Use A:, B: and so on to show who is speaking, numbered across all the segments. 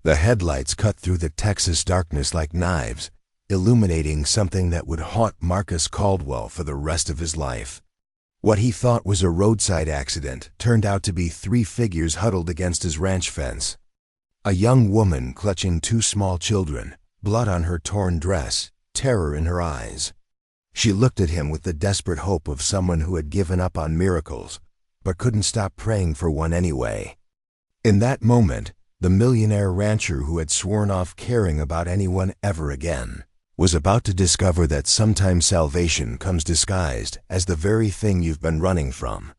A: The headlights cut through the Texas darkness like knives, illuminating something that would haunt Marcus Caldwell for the rest of his life. What he thought was a roadside accident turned out to be 3 figures huddled against his ranch fence. A young woman clutching 2 small children, blood on her torn dress, terror in her eyes. She looked at him with the desperate hope of someone who had given up on miracles, but couldn't stop praying for one anyway. In that moment, the millionaire rancher who had sworn off caring about anyone ever again was about to discover that sometimes salvation comes disguised as the very thing you've been running from.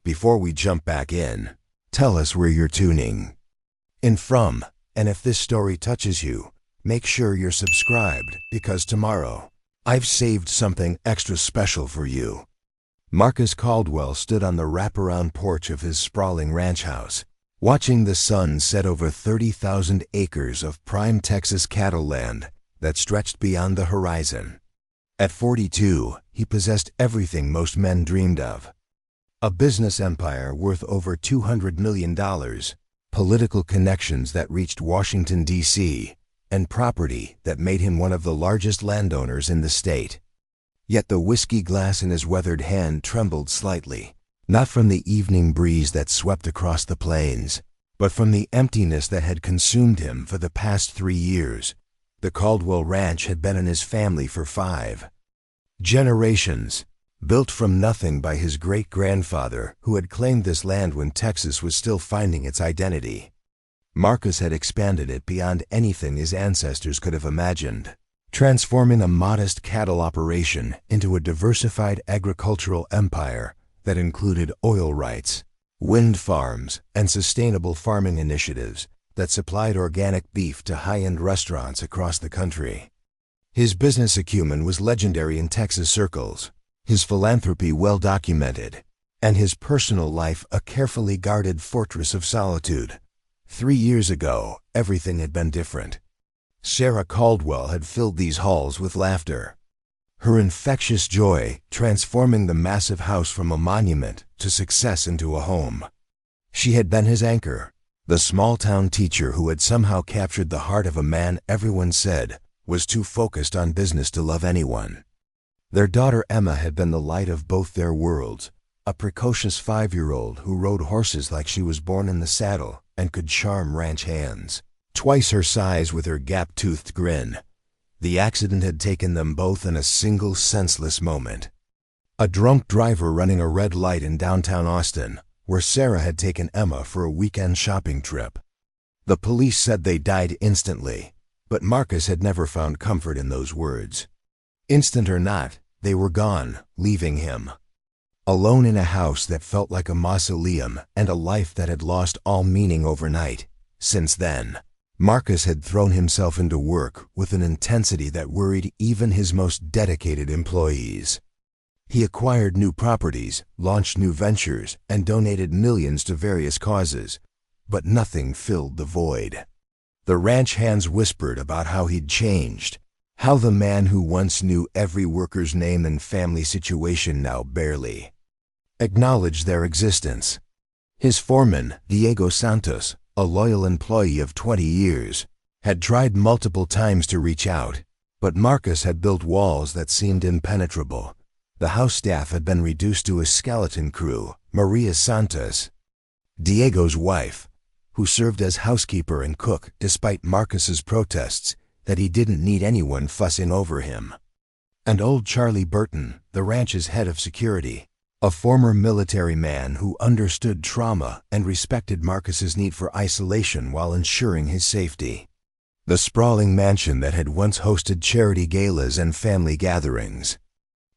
A: Before we jump back in, tell us where you're tuning in from, and if this story touches you, make sure you're subscribed, because tomorrow, I've saved something extra special for you. Marcus Caldwell stood on the wraparound porch of his sprawling ranch house, watching the sun set over 30,000 acres of prime Texas cattle land that stretched beyond the horizon. At 42, he possessed everything most men dreamed of. A business empire worth over $200 million, political connections that reached Washington, D.C., and property that made him one of the largest landowners in the state. Yet the whiskey glass in his weathered hand trembled slightly, not from the evening breeze that swept across the plains, but from the emptiness that had consumed him for the past 3 years. The Caldwell Ranch had been in his family for 5 generations, built from nothing by his great-grandfather who had claimed this land when Texas was still finding its identity. Marcus had expanded it beyond anything his ancestors could have imagined, transforming a modest cattle operation into a diversified agricultural empire that included oil rights, wind farms, and sustainable farming initiatives that supplied organic beef to high-end restaurants across the country. His business acumen was legendary in Texas circles, his philanthropy well-documented, and his personal life a carefully guarded fortress of solitude. 3 years ago, everything had been different. Sarah Caldwell had filled these halls with laughter, her infectious joy transforming the massive house from a monument to success into a home. She had been his anchor, the small-town teacher who had somehow captured the heart of a man everyone said was too focused on business to love anyone. Their daughter Emma had been the light of both their worlds, a precocious 5-year-old who rode horses like she was born in the saddle and could charm ranch hands. Twice her size with her gap-toothed grin. The accident had taken them both in a single senseless moment. A drunk driver running a red light in downtown Austin, where Sarah had taken Emma for a weekend shopping trip. The police said they died instantly, but Marcus had never found comfort in those words. Instant or not, they were gone, leaving him alone in a house that felt like a mausoleum and a life that had lost all meaning overnight. Since then, Marcus had thrown himself into work with an intensity that worried even his most dedicated employees. He acquired new properties, launched new ventures, and donated millions to various causes, but nothing filled the void. The ranch hands whispered about how he'd changed, how the man who once knew every worker's name and family situation now barely acknowledged their existence. His foreman, Diego Santos, a loyal employee of 20 years, had tried multiple times to reach out, but Marcus had built walls that seemed impenetrable. The house staff had been reduced to a skeleton crew. Maria Santos, Diego's wife, who served as housekeeper and cook despite Marcus's protests that he didn't need anyone fussing over him. And old Charlie Burton, the ranch's head of security, a former military man who understood trauma and respected Marcus's need for isolation while ensuring his safety. The sprawling mansion that had once hosted charity galas and family gatherings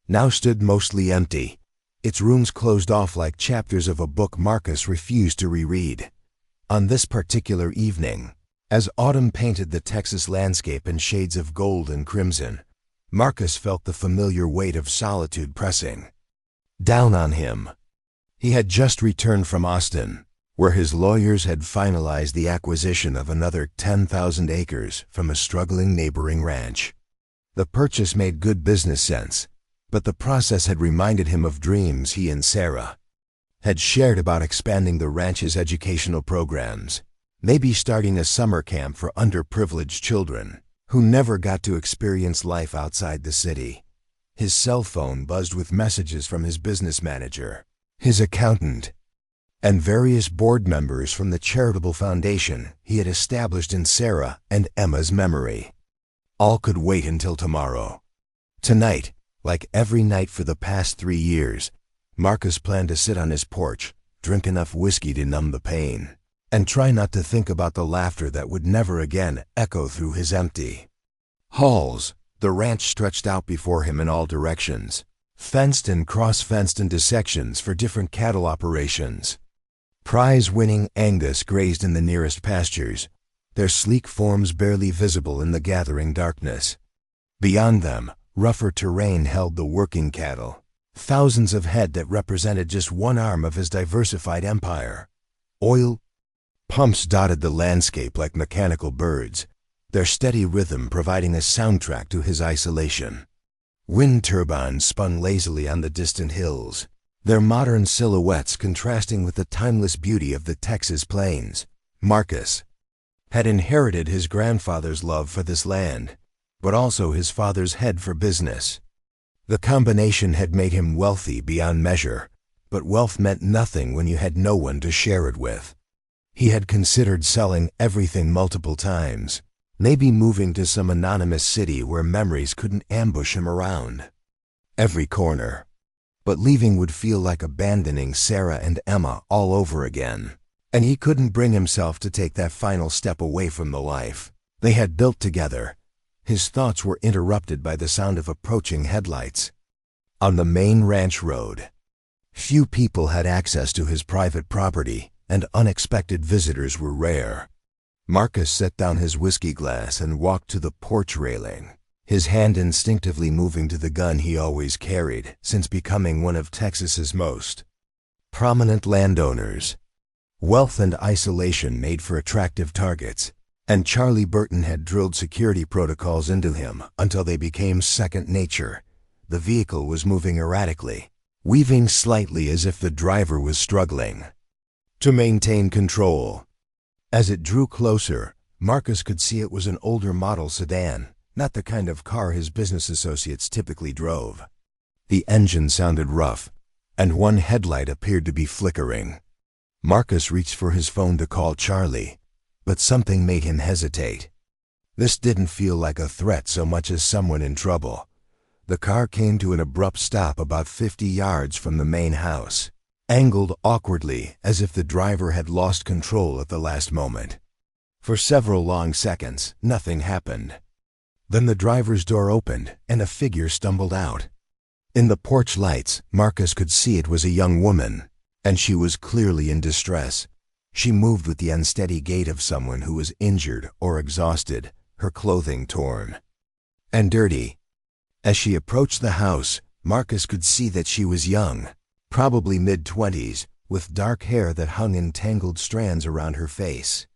A: now stood mostly empty, its rooms closed off like chapters of a book Marcus refused to reread. On this particular evening, as autumn painted the Texas landscape in shades of gold and crimson, Marcus felt the familiar weight of solitude pressing down on him. He had just returned from Austin, where his lawyers had finalized the acquisition of another 10,000 acres from a struggling neighboring ranch. The purchase made good business sense, but the process had reminded him of dreams he and Sarah had shared about expanding the ranch's educational programs, Maybe starting a summer camp for underprivileged children who never got to experience life outside the city. His cell phone buzzed with messages from his business manager, his accountant, and various board members from the charitable foundation he had established in Sarah and Emma's memory. All could wait until tomorrow. Tonight, like every night for the past 3 years, Marcus planned to sit on his porch, drink enough whiskey to numb the pain, and try not to think about the laughter that would never again echo through his empty halls. The ranch stretched out before him in all directions, fenced and cross-fenced into sections for different cattle operations. Prize-winning Angus grazed in the nearest pastures, their sleek forms barely visible in the gathering darkness. Beyond them, rougher terrain held the working cattle, thousands of head that represented just one arm of his diversified empire. Oil pumps dotted the landscape like mechanical birds, their steady rhythm providing a soundtrack to his isolation. Wind turbines spun lazily on the distant hills, their modern silhouettes contrasting with the timeless beauty of the Texas plains. Marcus had inherited his grandfather's love for this land, but also his father's head for business. The combination had made him wealthy beyond measure, but wealth meant nothing when you had no one to share it with. He had considered selling everything multiple times, maybe moving to some anonymous city where memories couldn't ambush him around every corner. But leaving would feel like abandoning Sarah and Emma all over again, and he couldn't bring himself to take that final step away from the life they had built together. His thoughts were interrupted by the sound of approaching headlights. On the main ranch road, few people had access to his private property, and unexpected visitors were rare. Marcus set down his whiskey glass and walked to the porch railing, his hand instinctively moving to the gun he always carried since becoming one of Texas's most prominent landowners. Wealth and isolation made for attractive targets, and Charlie Burton had drilled security protocols into him until they became second nature. The vehicle was moving erratically, weaving slightly as if the driver was struggling to maintain control. As it drew closer, Marcus could see it was an older model sedan, not the kind of car his business associates typically drove. The engine sounded rough, and one headlight appeared to be flickering. Marcus reached for his phone to call Charlie, but something made him hesitate. This didn't feel like a threat so much as someone in trouble. The car came to an abrupt stop about 50 yards from the main house, angled awkwardly as if the driver had lost control at the last moment. For several long seconds, nothing happened. Then the driver's door opened and a figure stumbled out. In the porch lights, Marcus could see it was a young woman, and she was clearly in distress. She moved with the unsteady gait of someone who was injured or exhausted, her clothing torn and dirty. As she approached the house, Marcus could see that she was young, probably mid-20s, with dark hair that hung in tangled strands around her face.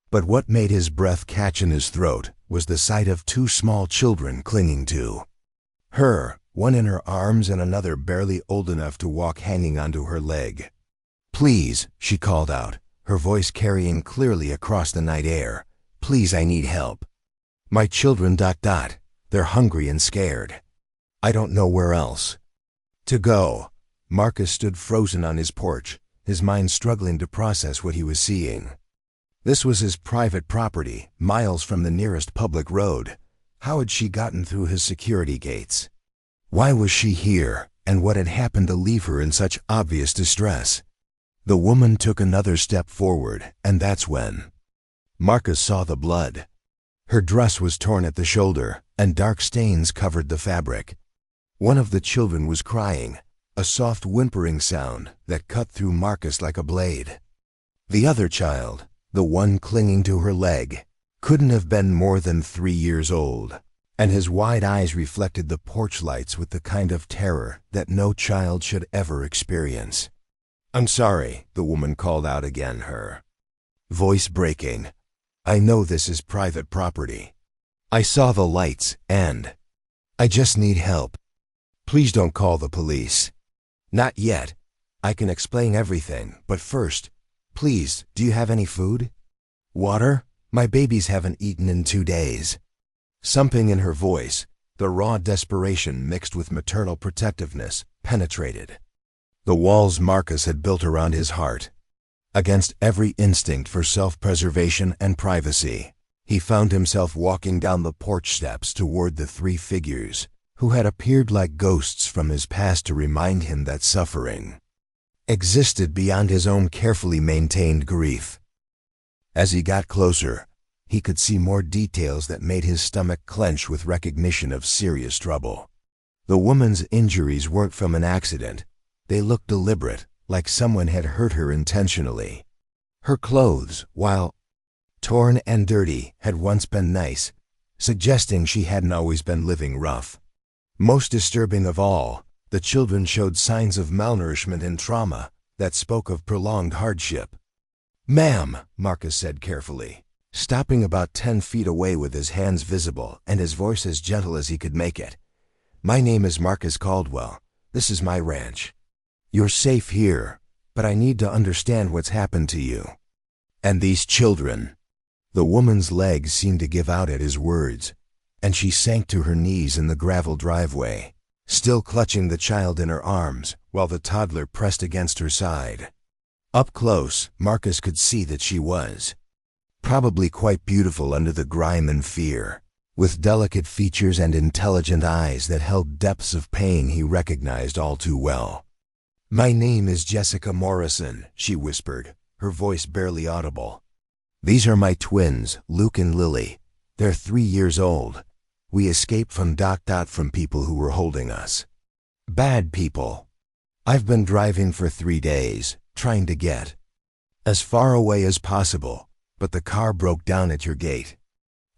A: But what made his breath catch in his throat was the sight of 2 small children clinging to her, one in her arms and another barely old enough to walk hanging onto her leg. "Please," she called out, her voice carrying clearly across the night air. "Please, I need help. My children ... They're hungry and scared. I don't know where else to go." Marcus stood frozen on his porch, his mind struggling to process what he was seeing. This was his private property, miles from the nearest public road. How had she gotten through his security gates? Why was she here, and what had happened to leave her in such obvious distress? The woman took another step forward, and that's when Marcus saw the blood. Her dress was torn at the shoulder, and dark stains covered the fabric. One of the children was crying, a soft whimpering sound that cut through Marcus like a blade. The other child, the one clinging to her leg, couldn't have been more than 3 years old, and his wide eyes reflected the porch lights with the kind of terror that no child should ever experience. "I'm sorry," the woman called out again, her voice breaking. "I know this is private property. I saw the lights, and I just need help. Please don't call the police." "Not yet. I can explain everything, but first, please, do you have any food?" Water? My babies haven't eaten in 2 days. Something in her voice, the raw desperation mixed with maternal protectiveness, penetrated the walls Marcus had built around his heart. Against every instinct for self-preservation and privacy, he found himself walking down the porch steps toward the three figures who had appeared like ghosts from his past to remind him that suffering existed beyond his own carefully maintained grief. As he got closer, he could see more details that made his stomach clench with recognition of serious trouble. The woman's injuries weren't from an accident. They looked deliberate, like someone had hurt her intentionally. Her clothes, while torn and dirty, had once been nice, suggesting she hadn't always been living rough. Most disturbing of all, the children showed signs of malnourishment and trauma that spoke of prolonged hardship. "Ma'am," Marcus said carefully, stopping about 10 feet away with his hands visible and his voice as gentle as he could make it. "My name is Marcus Caldwell. This is my ranch. You're safe here, but I need to understand what's happened to you. And these children." The woman's legs seemed to give out at his words, and she sank to her knees in the gravel driveway, still clutching the child in her arms while the toddler pressed against her side. Up close, Marcus could see that she was probably quite beautiful under the grime and fear, with delicate features and intelligent eyes that held depths of pain he recognized all too well. "My name is Jessica Morrison," she whispered, her voice barely audible. "These are my twins, Luke and Lily. They're 3 years old. We escaped from from people who were holding us. Bad people. I've been driving for 3 days, trying to get as far away as possible, but the car broke down at your gate.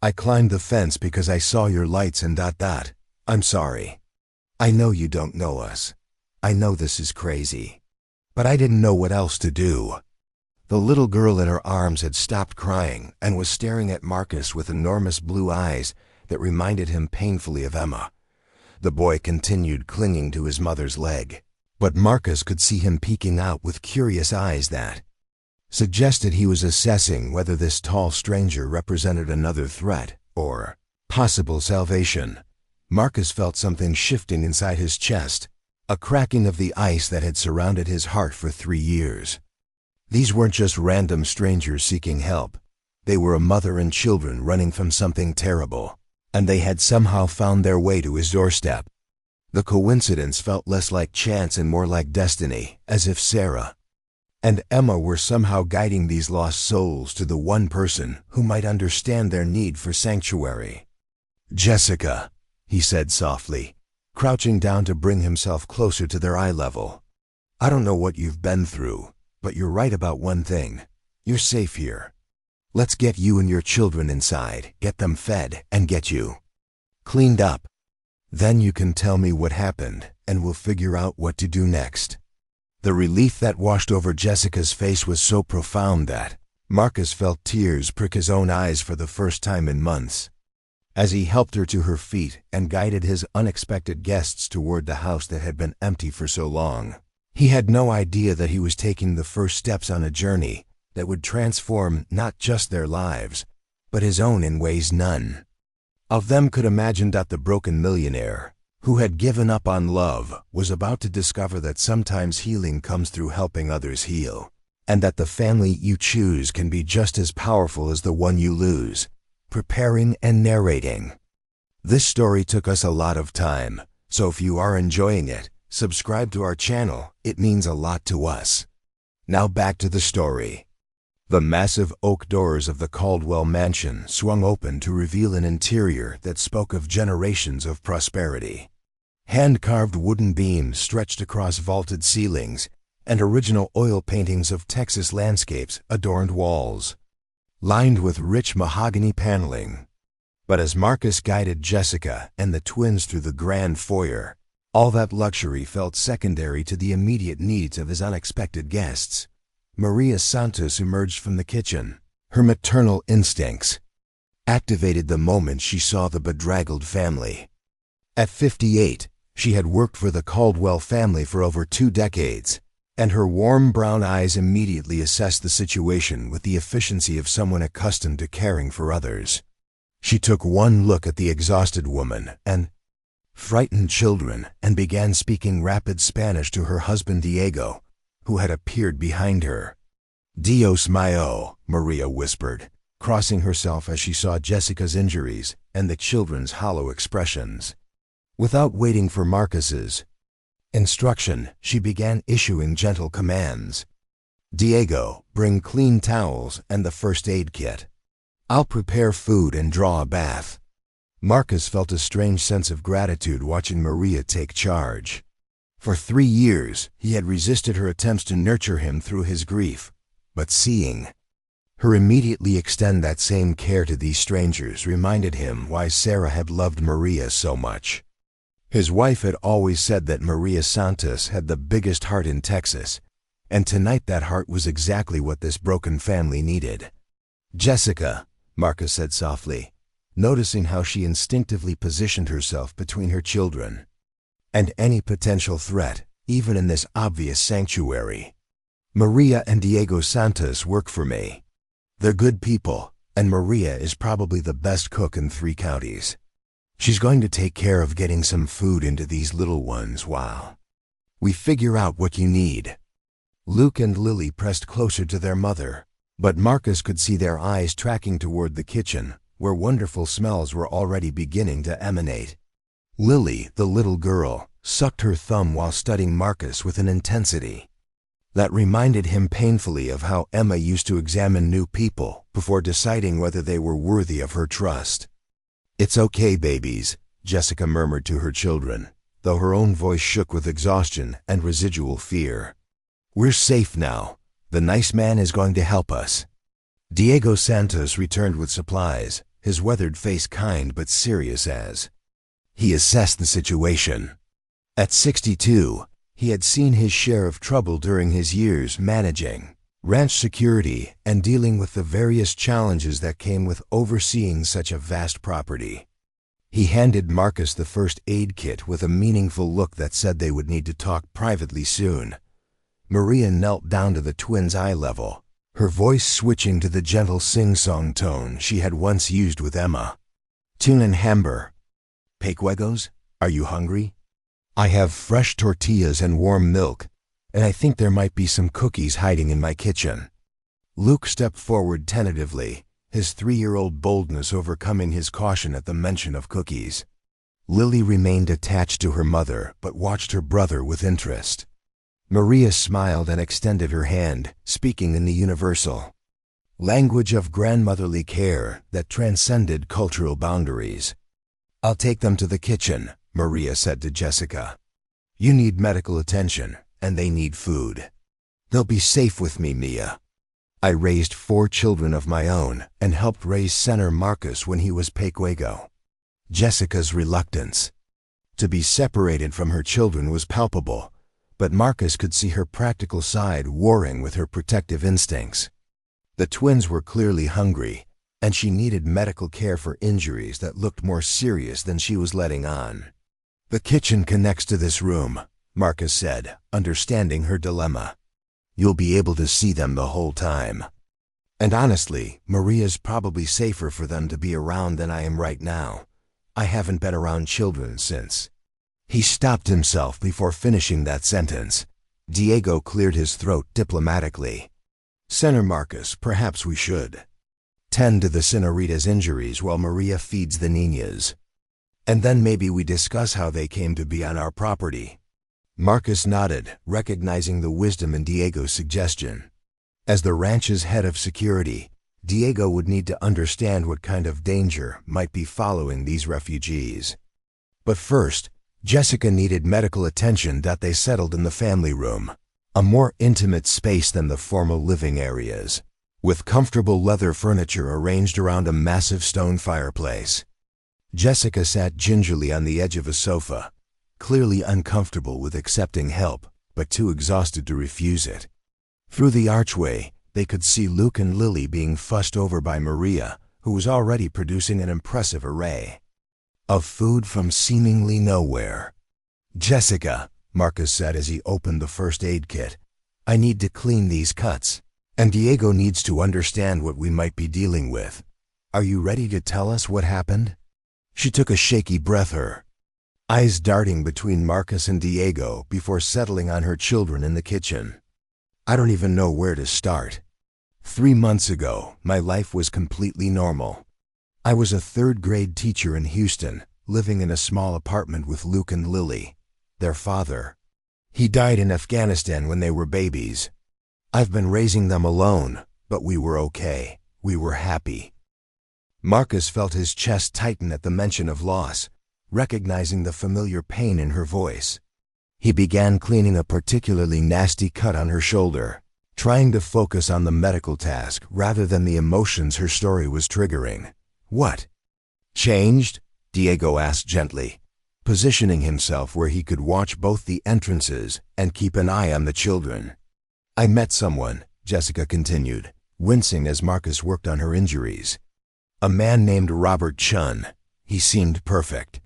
A: I climbed the fence because I saw your lights and I'm sorry. I know you don't know us. I know this is crazy. But I didn't know what else to do." The little girl in her arms had stopped crying and was staring at Marcus with enormous blue eyes that reminded him painfully of Emma. The boy continued clinging to his mother's leg, but Marcus could see him peeking out with curious eyes that suggested he was assessing whether this tall stranger represented another threat or possible salvation. Marcus felt something shifting inside his chest, a cracking of the ice that had surrounded his heart for 3 years. These weren't just random strangers seeking help. They were a mother and children running from something terrible, and they had somehow found their way to his doorstep. The coincidence felt less like chance and more like destiny, as if Sarah and Emma were somehow guiding these lost souls to the one person who might understand their need for sanctuary. "Jessica," he said softly, crouching down to bring himself closer to their eye level. "I don't know what you've been through, but you're right about one thing. You're safe here. Let's get you and your children inside, get them fed, and get you cleaned up. Then you can tell me what happened, and we'll figure out what to do next." The relief that washed over Jessica's face was so profound that Marcus felt tears prick his own eyes for the first time in months. As he helped her to her feet and guided his unexpected guests toward the house that had been empty for so long, he had no idea that he was taking the first steps on a journey that would transform not just their lives, but his own in ways none of them could imagine. The broken millionaire, who had given up on love, was about to discover that sometimes healing comes through helping others heal, and that the family you choose can be just as powerful as the one you lose. Preparing and narrating. This story took us a lot of time, so if you are enjoying it, subscribe to our channel. It means a lot to us. Now back to the story. The massive oak doors of the Caldwell mansion swung open to reveal an interior that spoke of generations of prosperity. Hand-carved wooden beams stretched across vaulted ceilings, and original oil paintings of Texas landscapes adorned walls, lined with rich mahogany paneling. But as Marcus guided Jessica and the twins through the grand foyer, all that luxury felt secondary to the immediate needs of his unexpected guests. Maria Santos emerged from the kitchen. Her maternal instincts activated the moment she saw the bedraggled family. At 58, she had worked for the Caldwell family for over 2 decades, and her warm brown eyes immediately assessed the situation with the efficiency of someone accustomed to caring for others. She took one look at the exhausted woman and frightened children and began speaking rapid Spanish to her husband Diego, who had appeared behind her. "Dios mío," Maria whispered, crossing herself as she saw Jessica's injuries and the children's hollow expressions. Without waiting for Marcus's instruction, she began issuing gentle commands. "Diego, bring clean towels and the first aid kit. I'll prepare food and draw a bath." Marcus felt a strange sense of gratitude watching Maria take charge. For 3 years, he had resisted her attempts to nurture him through his grief, but seeing her immediately extend that same care to these strangers reminded him why Sarah had loved Maria so much. His wife had always said that Maria Santos had the biggest heart in Texas, and tonight that heart was exactly what this broken family needed. "Jessica," Marcus said softly, noticing how she instinctively positioned herself between her children and any potential threat, even in this obvious sanctuary. "Maria and Diego Santos work for me. They're good people, and Maria is probably the best cook in 3 counties. She's going to take care of getting some food into these little ones while we figure out what you need." Luke and Lily pressed closer to their mother, but Marcus could see their eyes tracking toward the kitchen, where wonderful smells were already beginning to emanate. Lily, the little girl, sucked her thumb while studying Marcus with an intensity that reminded him painfully of how Emma used to examine new people before deciding whether they were worthy of her trust. "It's okay, babies," Jessica murmured to her children, though her own voice shook with exhaustion and residual fear. "We're safe now. The nice man is going to help us." Diego Santos returned with supplies, his weathered face kind but serious as he assessed the situation. At 62, he had seen his share of trouble during his years managing ranch security and dealing with the various challenges that came with overseeing such a vast property. He handed Marcus the first aid kit with a meaningful look that said they would need to talk privately soon. Maria knelt down to the twins' eye level, her voice switching to the gentle sing-song tone she had once used with Emma. "Tune and hamburger. Pequegos, are you hungry? I have fresh tortillas and warm milk, and I think there might be some cookies hiding in my kitchen." Luke stepped forward tentatively, his 3-year-old boldness overcoming his caution at the mention of cookies. Lily remained attached to her mother but watched her brother with interest. Maria smiled and extended her hand, speaking in the universal language of grandmotherly care that transcended cultural boundaries. "I'll take them to the kitchen," Maria said to Jessica. "You need medical attention, and they need food. They'll be safe with me, Mia. I raised 4 children of my own and helped raise Senator Marcus when he was Pequego." Jessica's reluctance to be separated from her children was palpable, but Marcus could see her practical side warring with her protective instincts. The twins were clearly hungry, and she needed medical care for injuries that looked more serious than she was letting on. "The kitchen connects to this room," Marcus said, understanding her dilemma. "You'll be able to see them the whole time. And honestly, Maria's probably safer for them to be around than I am right now. I haven't been around children since." He stopped himself before finishing that sentence. Diego cleared his throat diplomatically. "Senator Marcus, perhaps we should tend to the Senorita's injuries while Maria feeds the niñas. And then maybe we discuss how they came to be on our property." Marcus nodded, recognizing the wisdom in Diego's suggestion. As the ranch's head of security, Diego would need to understand what kind of danger might be following these refugees. But first, Jessica needed medical attention that they settled in the family room, a more intimate space than the formal living areas, with comfortable leather furniture arranged around a massive stone fireplace. Jessica sat gingerly on the edge of a sofa, clearly uncomfortable with accepting help, but too exhausted to refuse it. Through the archway, they could see Luke and Lily being fussed over by Maria, who was already producing an impressive array of food from seemingly nowhere. "Jessica," Marcus said as he opened the first aid kit, I need to clean these cuts. And Diego needs to understand what we might be dealing with. Are you ready to tell us what happened? She took a shaky breath, her eyes darting between Marcus and Diego before settling on her children in the kitchen. I don't even know where to start. 3 months ago, my life was completely normal. I was a third-grade teacher in Houston, living in a small apartment with Luke and Lily, their father. He died in Afghanistan when they were babies. I've been raising them alone, but we were okay. We were happy. Marcus felt his chest tighten at the mention of loss, recognizing the familiar pain in her voice. He began cleaning a particularly nasty cut on her shoulder, trying to focus on the medical task rather than the emotions her story was triggering. What changed? Diego asked gently, positioning himself where he could watch both the entrances and keep an eye on the children. I met someone, Jessica continued, wincing as Marcus worked on her injuries. A man named Robert Chun. He seemed perfect.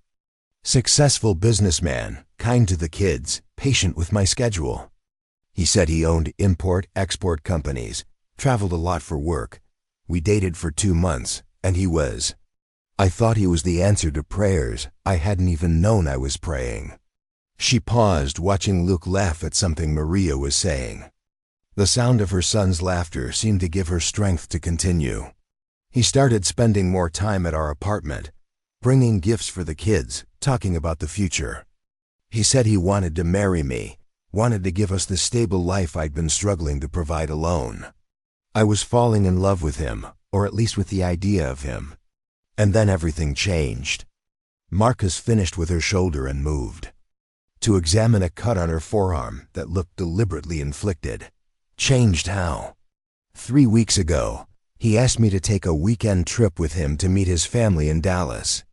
A: Successful businessman, kind to the kids, patient with my schedule. He said he owned import-export companies, traveled a lot for work. We dated for 2 months, and he was. I thought he was the answer to prayers. I hadn't even known I was praying. She paused, watching Luke laugh at something Maria was saying. The sound of her son's laughter seemed to give her strength to continue. He started spending more time at our apartment, bringing gifts for the kids, talking about the future. He said he wanted to marry me, wanted to give us the stable life I'd been struggling to provide alone. I was falling in love with him, or at least with the idea of him. And then everything changed. Marcus finished with her shoulder and moved to examine a cut on her forearm that looked deliberately inflicted. Changed how? 3 weeks ago, he asked me to take a weekend trip with him to meet his family in Dallas.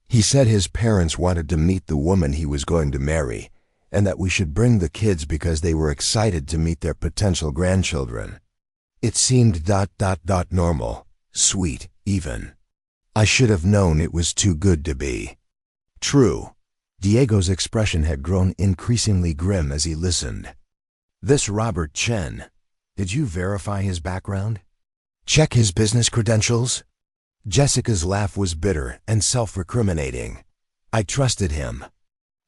A: He said his parents wanted to meet the woman he was going to marry, and that we should bring the kids because they were excited to meet their potential grandchildren. It seemed normal, sweet, even. I should have known it was too good to be true. Diego's expression had grown increasingly grim as he listened. This Robert Chen, did you verify his background? Check his business credentials? Jessica's laugh was bitter and self-recriminating. I trusted him.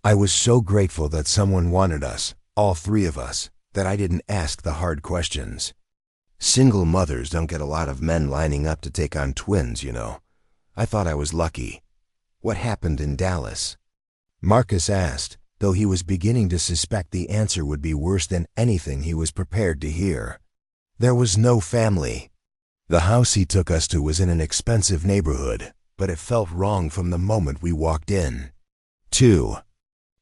A: I was so grateful that someone wanted us, all 3 of us, that I didn't ask the hard questions. Single mothers don't get a lot of men lining up to take on twins, you know. I thought I was lucky. What happened in Dallas? Marcus asked, though he was beginning to suspect the answer would be worse than anything he was prepared to hear. There was no family. The house he took us to was in an expensive neighborhood, but it felt wrong from the moment we walked in. 2.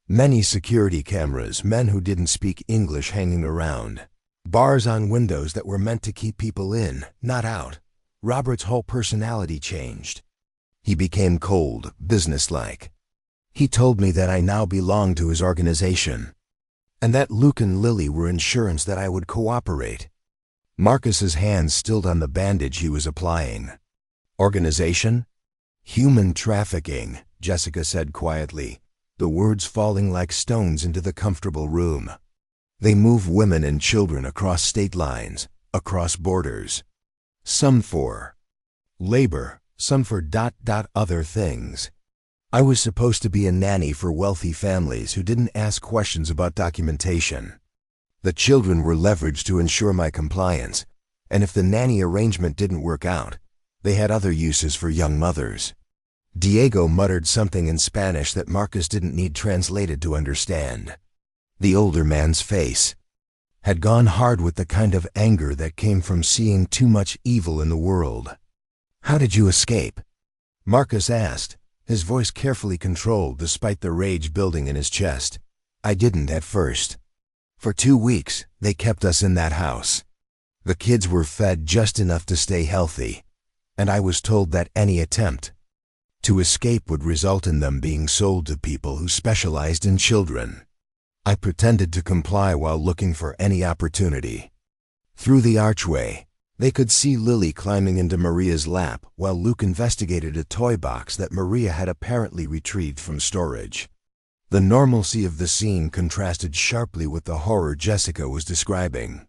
A: Many security cameras, men who didn't speak English hanging around. Bars on windows that were meant to keep people in, not out. Robert's whole personality changed. He became cold, businesslike. He told me that I now belonged to his organization, and that Luke and Lily were insurance that I would cooperate. Marcus's hands stilled on the bandage he was applying. Organization? Human trafficking, Jessica said quietly, the words falling like stones into the comfortable room. They move women and children across state lines, across borders. Some for labor, some for other things. I was supposed to be a nanny for wealthy families who didn't ask questions about documentation. The children were leveraged to ensure my compliance, and if the nanny arrangement didn't work out, they had other uses for young mothers. Diego muttered something in Spanish that Marcus didn't need translated to understand. The older man's face had gone hard with the kind of anger that came from seeing too much evil in the world. How did you escape? Marcus asked, his voice carefully controlled despite the rage building in his chest. I didn't at first. For 2 weeks, they kept us in that house. The kids were fed just enough to stay healthy, and I was told that any attempt to escape would result in them being sold to people who specialized in children. I pretended to comply while looking for any opportunity. Through the archway, they could see Lily climbing into Maria's lap while Luke investigated a toy box that Maria had apparently retrieved from storage. The normalcy of the scene contrasted sharply with the horror Jessica was describing.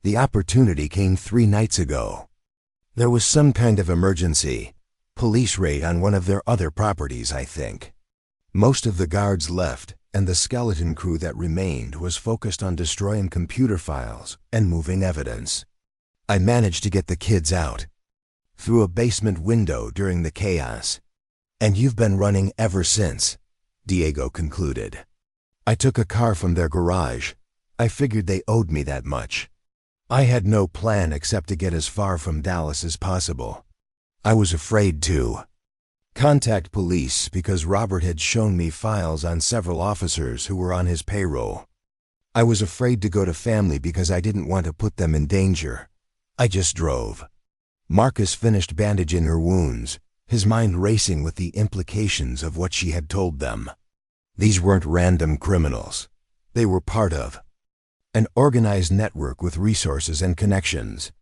A: The opportunity came 3 nights ago. There was some kind of emergency. Police raid on one of their other properties, I think. Most of the guards left, and the skeleton crew that remained was focused on destroying computer files and moving evidence. I managed to get the kids out through a basement window during the chaos. And you've been running ever since, Diego concluded. I took a car from their garage. I figured they owed me that much. I had no plan except to get as far from Dallas as possible. I was afraid to contact police because Robert had shown me files on several officers who were on his payroll. I was afraid to go to family because I didn't want to put them in danger. I just drove. Marcus finished bandaging her wounds, his mind racing with the implications of what she had told them. These weren't random criminals. They were part of an organized network with resources and connections.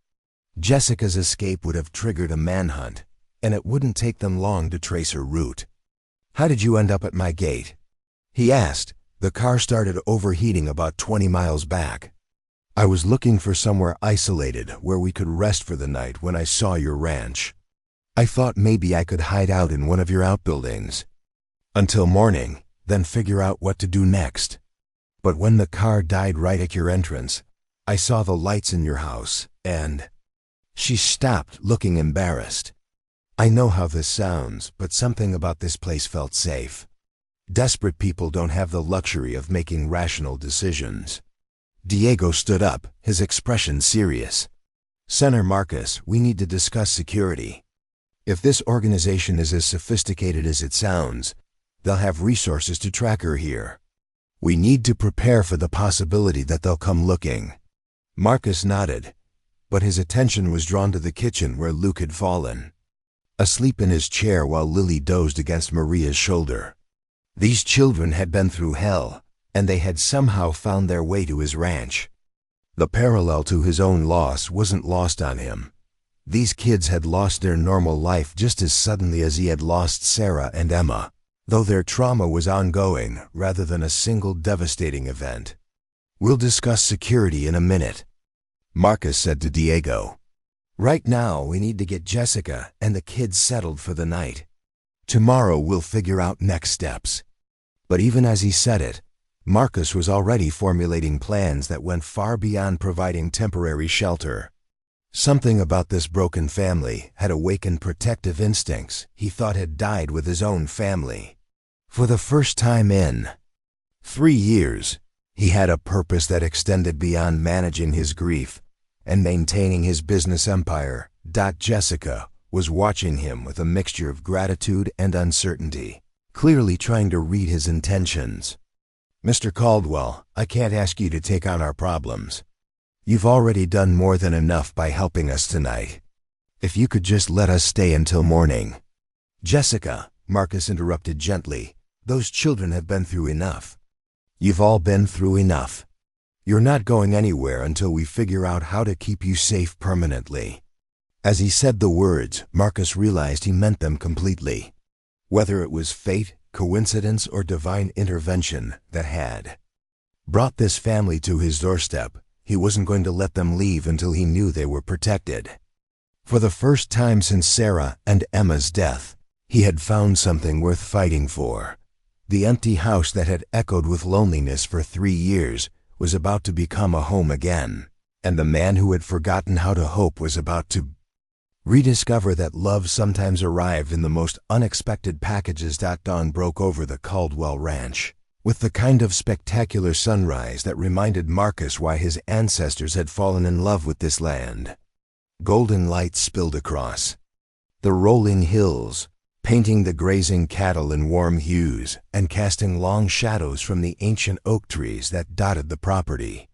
A: Jessica's escape would have triggered a manhunt, and it wouldn't take them long to trace her route. How did you end up at my gate? He asked. The car started overheating about 20 miles back. I was looking for somewhere isolated where we could rest for the night when I saw your ranch. I thought maybe I could hide out in one of your outbuildings until morning, then figure out what to do next. But when the car died right at your entrance, I saw the lights in your house, and she stopped, looking embarrassed. I know how this sounds, but something about this place felt safe. Desperate people don't have the luxury of making rational decisions. Diego stood up, his expression serious. Senator Marcus, we need to discuss security. If this organization is as sophisticated as it sounds, they'll have resources to track her here. We need to prepare for the possibility that they'll come looking. Marcus nodded, but his attention was drawn to the kitchen where Luke had fallen, asleep in his chair while Lily dozed against Maria's shoulder. These children had been through hell, and they had somehow found their way to his ranch. The parallel to his own loss wasn't lost on him. These kids had lost their normal life just as suddenly as he had lost Sarah and Emma, though their trauma was ongoing rather than a single devastating event. We'll discuss security in a minute, Marcus said to Diego. Right now, we need to get Jessica and the kids settled for the night. Tomorrow we'll figure out next steps. But even as he said it, Marcus was already formulating plans that went far beyond providing temporary shelter. Something about this broken family had awakened protective instincts he thought had died with his own family. For the first time in 3 years, he had a purpose that extended beyond managing his grief and maintaining his business empire. Jessica was watching him with a mixture of gratitude and uncertainty, clearly trying to read his intentions. Mr. Caldwell, I can't ask you to take on our problems. You've already done more than enough by helping us tonight. If you could just let us stay until morning. Jessica, Marcus interrupted gently, those children have been through enough. You've all been through enough. You're not going anywhere until we figure out how to keep you safe permanently. As he said the words, Marcus realized he meant them completely. Whether it was fate, coincidence, or divine intervention that had brought this family to his doorstep, he wasn't going to let them leave until he knew they were protected. For the first time since Sarah and Emma's death, he had found something worth fighting for. The empty house that had echoed with loneliness for 3 years was about to become a home again, and the man who had forgotten how to hope was about to rediscover that love sometimes arrived in the most unexpected packages. Dawn broke over the Caldwell Ranch, with the kind of spectacular sunrise that reminded Marcus why his ancestors had fallen in love with this land. Golden light spilled across the rolling hills, painting the grazing cattle in warm hues and casting long shadows from the ancient oak trees that dotted the property.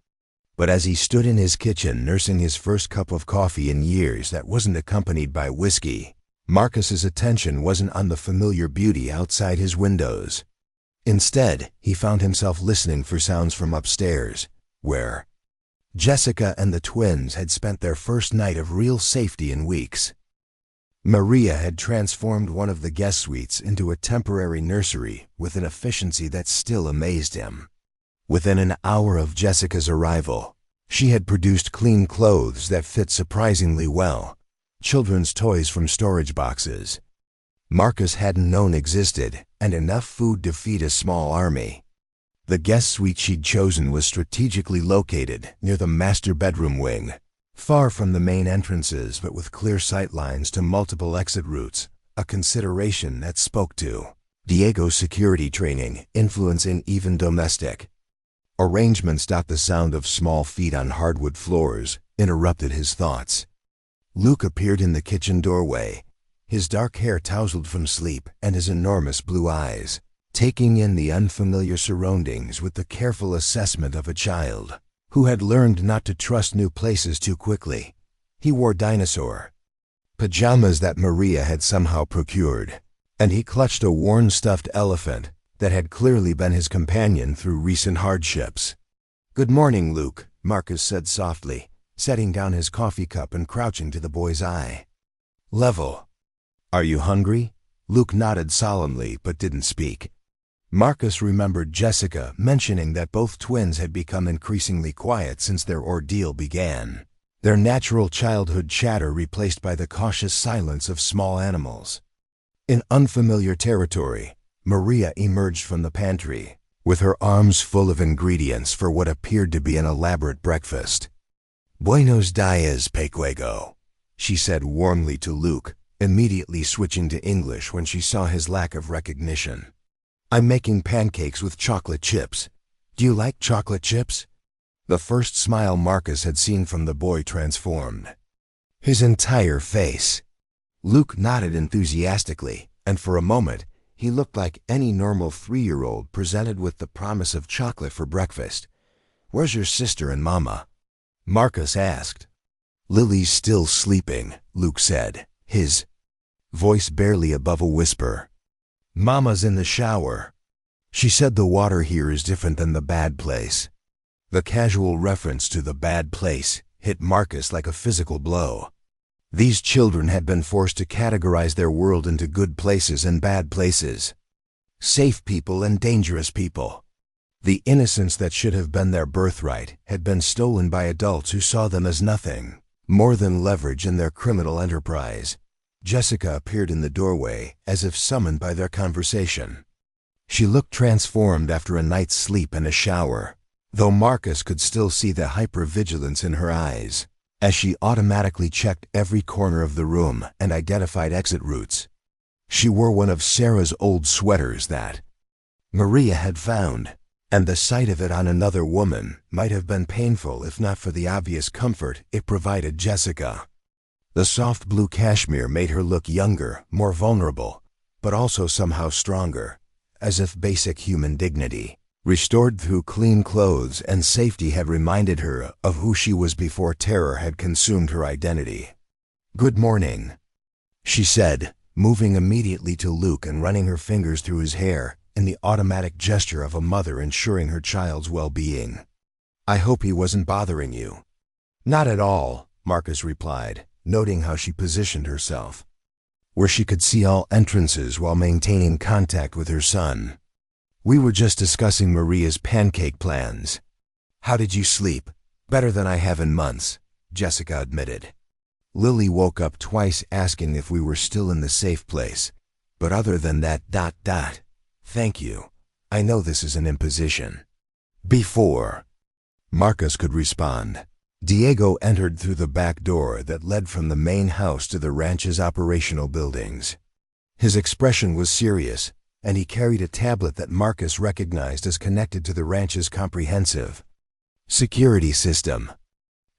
A: But as he stood in his kitchen nursing his first cup of coffee in years that wasn't accompanied by whiskey, Marcus's attention wasn't on the familiar beauty outside his windows. Instead, he found himself listening for sounds from upstairs, where Jessica and the twins had spent their first night of real safety in weeks. Maria had transformed one of the guest suites into a temporary nursery with an efficiency that still amazed him. Within an hour of Jessica's arrival, she had produced clean clothes that fit surprisingly well, children's toys from storage boxes Marcus hadn't known existed, and enough food to feed a small army. The guest suite she'd chosen was strategically located near the master bedroom wing, far from the main entrances but with clear sight lines to multiple exit routes, a consideration that spoke to Diego's security training, influence in even domestic arrangements. The sound of small feet on hardwood floors interrupted his thoughts. Luke appeared in the kitchen doorway, his dark hair tousled from sleep and his enormous blue eyes, taking in the unfamiliar surroundings with the careful assessment of a child who had learned not to trust new places too quickly. He wore dinosaur pajamas that Maria had somehow procured, and he clutched a worn stuffed elephant that had clearly been his companion through recent hardships. "Good morning, Luke," Marcus said softly, setting down his coffee cup and crouching to the boy's eye level. "Are you hungry?" Luke nodded solemnly but didn't speak. Marcus remembered Jessica mentioning that both twins had become increasingly quiet since their ordeal began, their natural childhood chatter replaced by the cautious silence of small animals. In unfamiliar territory, Maria emerged from the pantry, with her arms full of ingredients for what appeared to be an elaborate breakfast. "Buenos dias, pequego," she said warmly to Luke, immediately switching to English when she saw his lack of recognition. "I'm making pancakes with chocolate chips. Do you like chocolate chips?" The first smile Marcus had seen from the boy transformed his entire face. Luke nodded enthusiastically, and for a moment, he looked like any normal 3-year-old presented with the promise of chocolate for breakfast. "Where's your sister and Mama?" Marcus asked. "Lily's still sleeping," Luke said, his voice barely above a whisper. "Mama's in the shower. She said the water here is different than the bad place." The casual reference to the bad place hit Marcus like a physical blow. These children had been forced to categorize their world into good places and bad places, safe people and dangerous people. The innocence that should have been their birthright had been stolen by adults who saw them as nothing more than leverage in their criminal enterprise. Jessica appeared in the doorway as if summoned by their conversation. She looked transformed after a night's sleep and a shower, though Marcus could still see the hypervigilance in her eyes, as she automatically checked every corner of the room and identified exit routes. She wore one of Sarah's old sweaters that Maria had found, and the sight of it on another woman might have been painful if not for the obvious comfort it provided Jessica. The soft blue cashmere made her look younger, more vulnerable, but also somehow stronger, as if basic human dignity, restored through clean clothes and safety, had reminded her of who she was before terror had consumed her identity. "Good morning," she said, moving immediately to Luke and running her fingers through his hair in the automatic gesture of a mother ensuring her child's well-being. "I hope he wasn't bothering you." "Not at all," Marcus replied, noting how she positioned herself, where she could see all entrances while maintaining contact with her son. "We were just discussing Maria's pancake plans." "How did you sleep?" "Better than I have in months," Jessica admitted. "Lily woke up twice asking if we were still in the safe place, but other than that, thank you. I know this is an imposition." Before Marcus could respond, Diego entered through the back door that led from the main house to the ranch's operational buildings. His expression was serious, and he carried a tablet that Marcus recognized as connected to the ranch's comprehensive security system.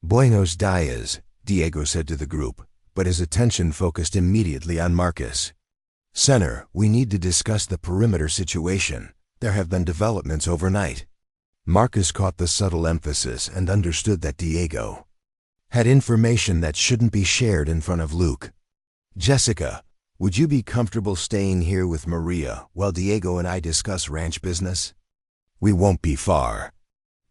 A: "Buenos dias," Diego said to the group, but his attention focused immediately on Marcus. "Senator, we need to discuss the perimeter situation. There have been developments overnight." Marcus caught the subtle emphasis and understood that Diego had information that shouldn't be shared in front of Luke. "Jessica, would you be comfortable staying here with Maria while Diego and I discuss ranch business?" "We won't be far."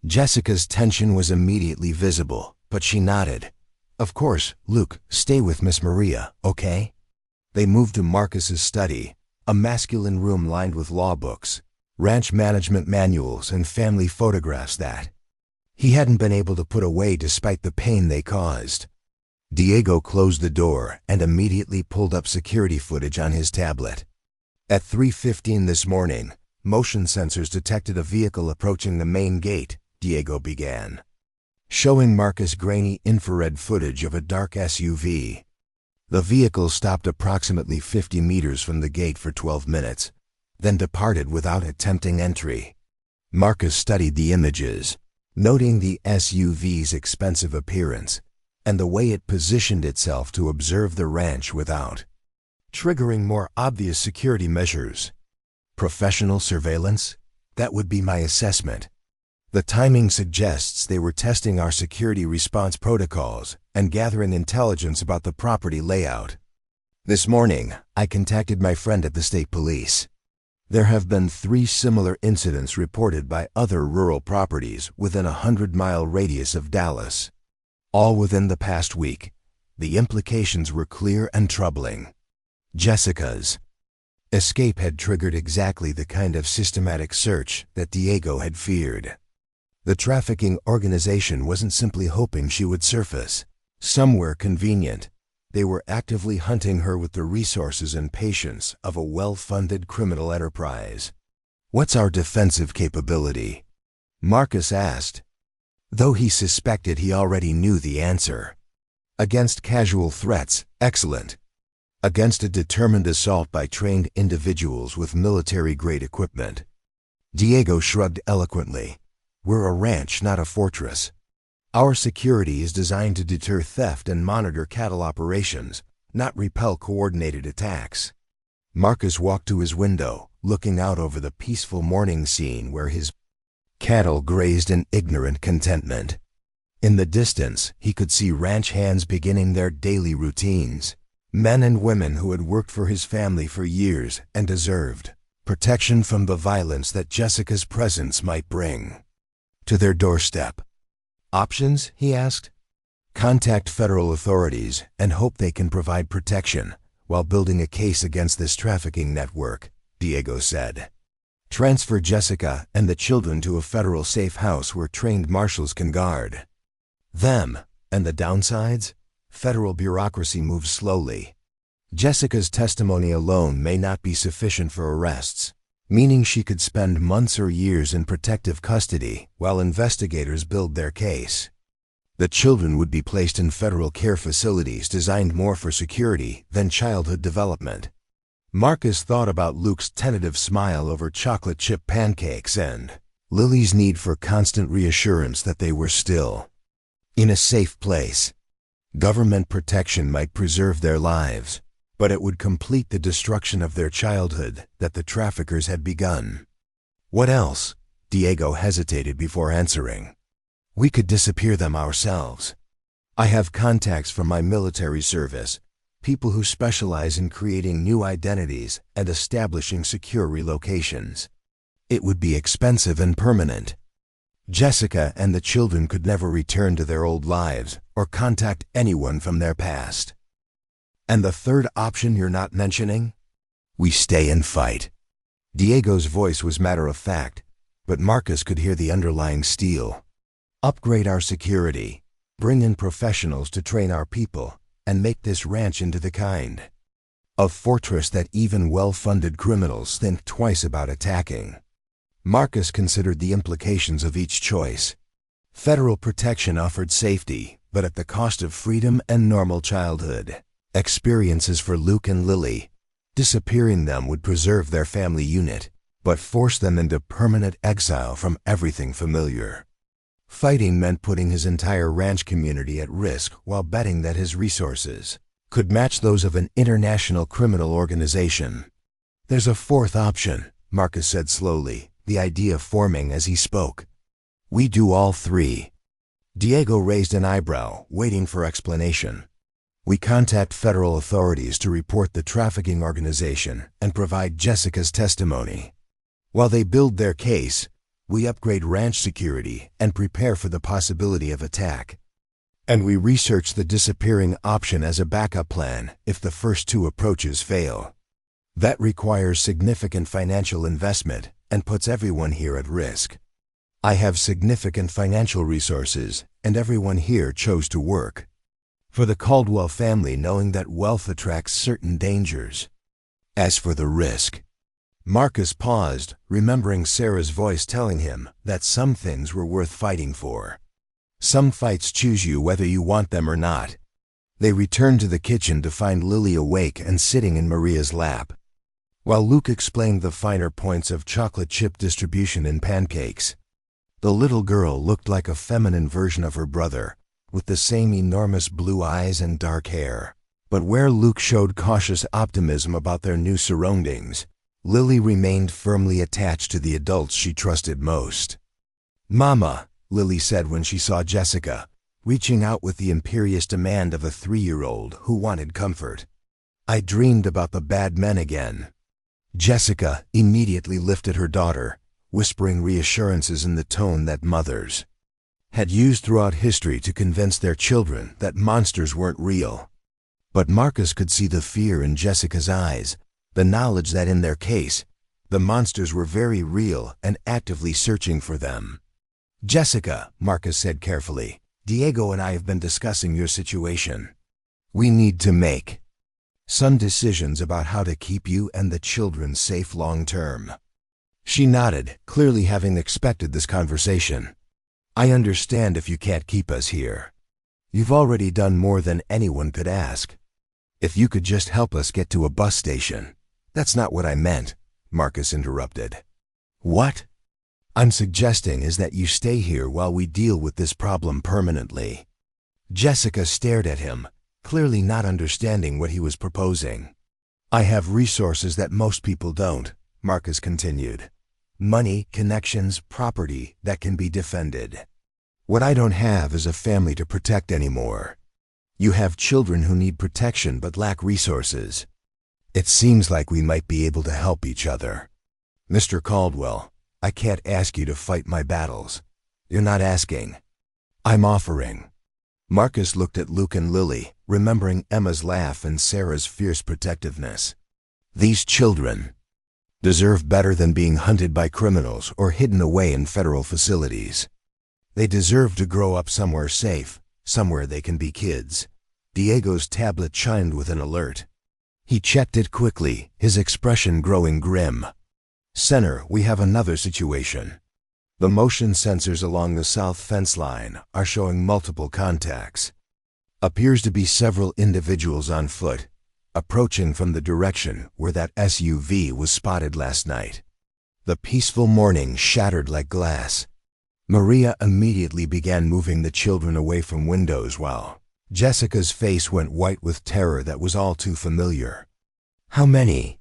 A: Jessica's tension was immediately visible, but she nodded. "Of course, Luke, stay with Miss Maria, okay?" They moved to Marcus's study, a masculine room lined with law books, ranch management manuals, and family photographs that he hadn't been able to put away despite the pain they caused. Diego closed the door and immediately pulled up security footage on his tablet. At 3:15 this morning, motion sensors detected a vehicle approaching the main gate, Diego began, showing Marcus grainy infrared footage of a dark SUV. The vehicle stopped approximately 50 meters from the gate for 12 minutes, then departed without attempting entry. Marcus studied the images, noting the SUV's expensive appearance and the way it positioned itself to observe the ranch without triggering more obvious security measures. Professional surveillance? That would be my assessment. The timing suggests they were testing our security response protocols and gathering intelligence about the property layout. This morning, I contacted my friend at the state police. There have been 3 similar incidents reported by other rural properties within a 100-mile radius of Dallas. All within the past week. The implications were clear and troubling. Jessica's escape had triggered exactly the kind of systematic search that Diego had feared. The trafficking organization wasn't simply hoping she would surface somewhere convenient. They were actively hunting her with the resources and patience of a well-funded criminal enterprise. "What's our defensive capability?" Marcus asked, though he suspected he already knew the answer. "Against casual threats, excellent. Against a determined assault by trained individuals with military-grade equipment." Diego shrugged eloquently. "We're a ranch, not a fortress. Our security is designed to deter theft and monitor cattle operations, not repel coordinated attacks." Marcus walked to his window, looking out over the peaceful morning scene where his cattle grazed in ignorant contentment. In the distance, he could see ranch hands beginning their daily routines, men and women who had worked for his family for years and deserved protection from the violence that Jessica's presence might bring to their doorstep. "Options?" he asked. "Contact federal authorities and hope they can provide protection while building a case against this trafficking network," Diego said. "Transfer Jessica and the children to a federal safe house where trained marshals can guard them." And the downsides? Federal bureaucracy moves slowly. Jessica's testimony alone may not be sufficient for arrests, meaning she could spend months or years in protective custody while investigators build their case. The children would be placed in federal care facilities designed more for security than childhood development. Marcus thought about Luke's tentative smile over chocolate chip pancakes and Lily's need for constant reassurance that they were still in a safe place. Government protection might preserve their lives, but it would complete the destruction of their childhood that the traffickers had begun. "What else?" Diego hesitated before answering. "We could disappear them ourselves. I have contacts from my military service, people who specialize in creating new identities and establishing secure relocations. It would be expensive and permanent. Jessica and the children could never return to their old lives or contact anyone from their past." "And the third option you're not mentioning?" "We stay and fight." Diego's voice was matter-of-fact, but Marcus could hear the underlying steel. "Upgrade our security, bring in professionals to train our people, and make this ranch into the kind of fortress that even well-funded criminals think twice about attacking." Marcus considered the implications of each choice. Federal protection offered safety, but at the cost of freedom and normal childhood experiences for Luke and Lily. Disappearing them would preserve their family unit, but force them into permanent exile from everything familiar. Fighting meant putting his entire ranch community at risk while betting that his resources could match those of an international criminal organization. "There's a fourth option," Marcus said slowly, the idea forming as he spoke. "We do all 3. Diego raised an eyebrow, waiting for explanation. "We contact federal authorities to report the trafficking organization and provide Jessica's testimony. While they build their case, we upgrade ranch security and prepare for the possibility of attack. And we research the disappearing option as a backup plan if the first two approaches fail. That requires significant financial investment and puts everyone here at risk. I have significant financial resources, and everyone here chose to work for the Caldwell family, knowing that wealth attracts certain dangers. As for the risk, Marcus paused, remembering Sarah's voice telling him that some things were worth fighting for. Some fights choose you whether you want them or not. They returned to the kitchen to find Lily awake and sitting in Maria's lap. While Luke explained the finer points of chocolate chip distribution in pancakes, the little girl looked like a feminine version of her brother, with the same enormous blue eyes and dark hair. But where Luke showed cautious optimism about their new surroundings, Lily remained firmly attached to the adults she trusted most. "Mama," Lily said when she saw Jessica, reaching out with the imperious demand of a 3-year-old who wanted comfort. "I dreamed about the bad men again." Jessica immediately lifted her daughter, whispering reassurances in the tone that mothers had used throughout history to convince their children that monsters weren't real. But Marcus could see the fear in Jessica's eyes, the knowledge that in their case, the monsters were very real and actively searching for them. "Jessica," Marcus said carefully, "Diego and I have been discussing your situation. We need to make some decisions about how to keep you and the children safe long term." She nodded, clearly having expected this conversation. "I understand if you can't keep us here. You've already done more than anyone could ask. If you could just help us get to a bus station." "That's not what I meant," Marcus interrupted. "What I'm suggesting is that you stay here while we deal with this problem permanently." Jessica stared at him, clearly not understanding what he was proposing. "I have resources that most people don't," Marcus continued. "Money, connections, property that can be defended. What I don't have is a family to protect anymore. You have children who need protection but lack resources. It seems like we might be able to help each other. Mr. Caldwell, I can't ask you to fight my battles. You're not asking. I'm offering." Marcus looked at Luke and Lily, remembering Emma's laugh and Sarah's fierce protectiveness. These children deserve better than being hunted by criminals or hidden away in federal facilities. They deserve to grow up somewhere safe, somewhere they can be kids. Diego's tablet chimed with an alert. He checked it quickly, his expression growing grim. "Center, we have another situation. The motion sensors along the south fence line are showing multiple contacts. Appears to be several individuals on foot, approaching from the direction where that SUV was spotted last night." The peaceful morning shattered like glass. Maria immediately began moving the children away from windows while Jessica's face went white with terror that was all too familiar. "How many?"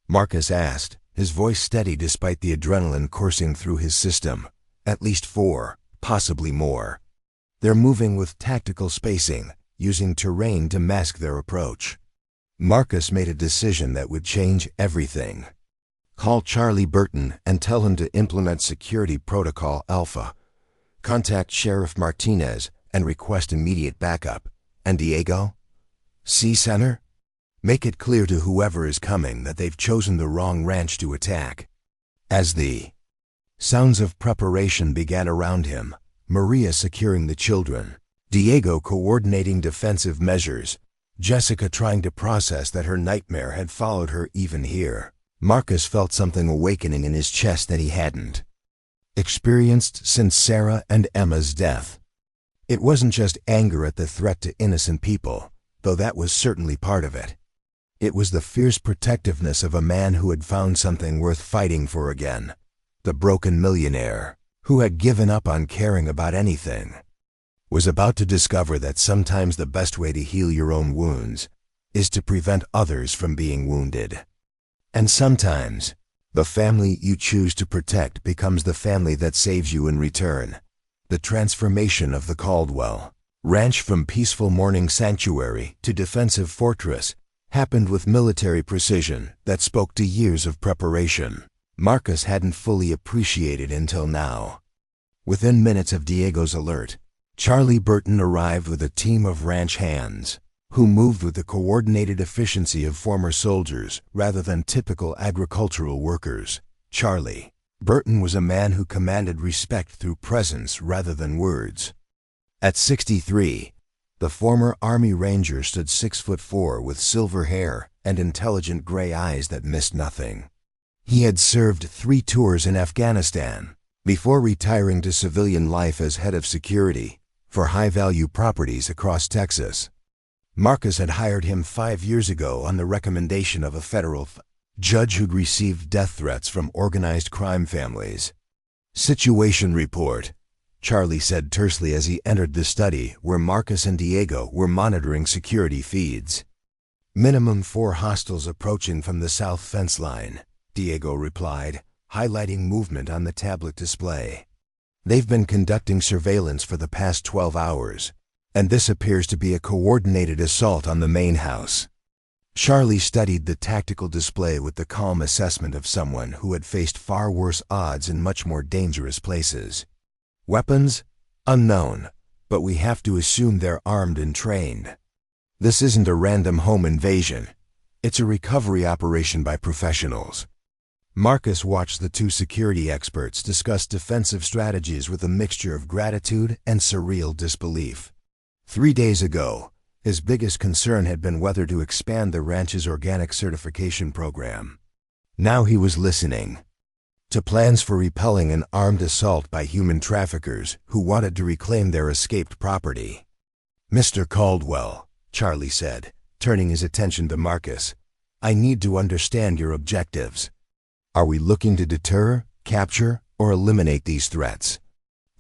A: Marcus asked, his voice steady despite the adrenaline coursing through his system. "At least 4, possibly more. They're moving with tactical spacing, using terrain to mask their approach." Marcus made a decision that would change everything. "Call Charlie Burton and tell him to implement Security Protocol Alpha. Contact Sheriff Martinez and request immediate backup. And Diego? See, Center? Make it clear to whoever is coming that they've chosen the wrong ranch to attack." As the sounds of preparation began around him, Maria securing the children, Diego coordinating defensive measures, Jessica trying to process that her nightmare had followed her even here, Marcus felt something awakening in his chest that he hadn't experienced since Sarah and Emma's death. It wasn't just anger at the threat to innocent people, though that was certainly part of it. It was the fierce protectiveness of a man who had found something worth fighting for again. The broken millionaire, who had given up on caring about anything, was about to discover that sometimes the best way to heal your own wounds is to prevent others from being wounded. And sometimes, the family you choose to protect becomes the family that saves you in return. The transformation of the Caldwell ranch from peaceful morning sanctuary to defensive fortress happened with military precision that spoke to years of preparation Marcus hadn't fully appreciated until now. Within minutes of Diego's alert, Charlie Burton arrived with a team of ranch hands who moved with the coordinated efficiency of former soldiers rather than typical agricultural workers. Charlie Burton was a man who commanded respect through presence rather than words. At 63, the former Army Ranger stood 6'4" with silver hair and intelligent gray eyes that missed nothing. He had served 3 tours in Afghanistan before retiring to civilian life as head of security for high-value properties across Texas. Marcus had hired him 5 years ago on the recommendation of a federal judge who'd received death threats from organized crime families. "Situation report," Charlie said tersely as he entered the study where Marcus and Diego were monitoring security feeds. "Minimum 4 hostiles approaching from the south fence line," Diego replied, highlighting movement on the tablet display. "They've been conducting surveillance for the past 12 hours, and this appears to be a coordinated assault on the main house." Charlie studied the tactical display with the calm assessment of someone who had faced far worse odds in much more dangerous places. "Weapons? Unknown, but we have to assume they're armed and trained. This isn't a random home invasion. It's a recovery operation by professionals." Marcus watched the 2 security experts discuss defensive strategies with a mixture of gratitude and surreal disbelief. 3 days ago, his biggest concern had been whether to expand the ranch's organic certification program. Now he was listening to plans for repelling an armed assault by human traffickers who wanted to reclaim their escaped property. "Mr. Caldwell," Charlie said, turning his attention to Marcus, "I need to understand your objectives. Are we looking to deter, capture, or eliminate these threats?"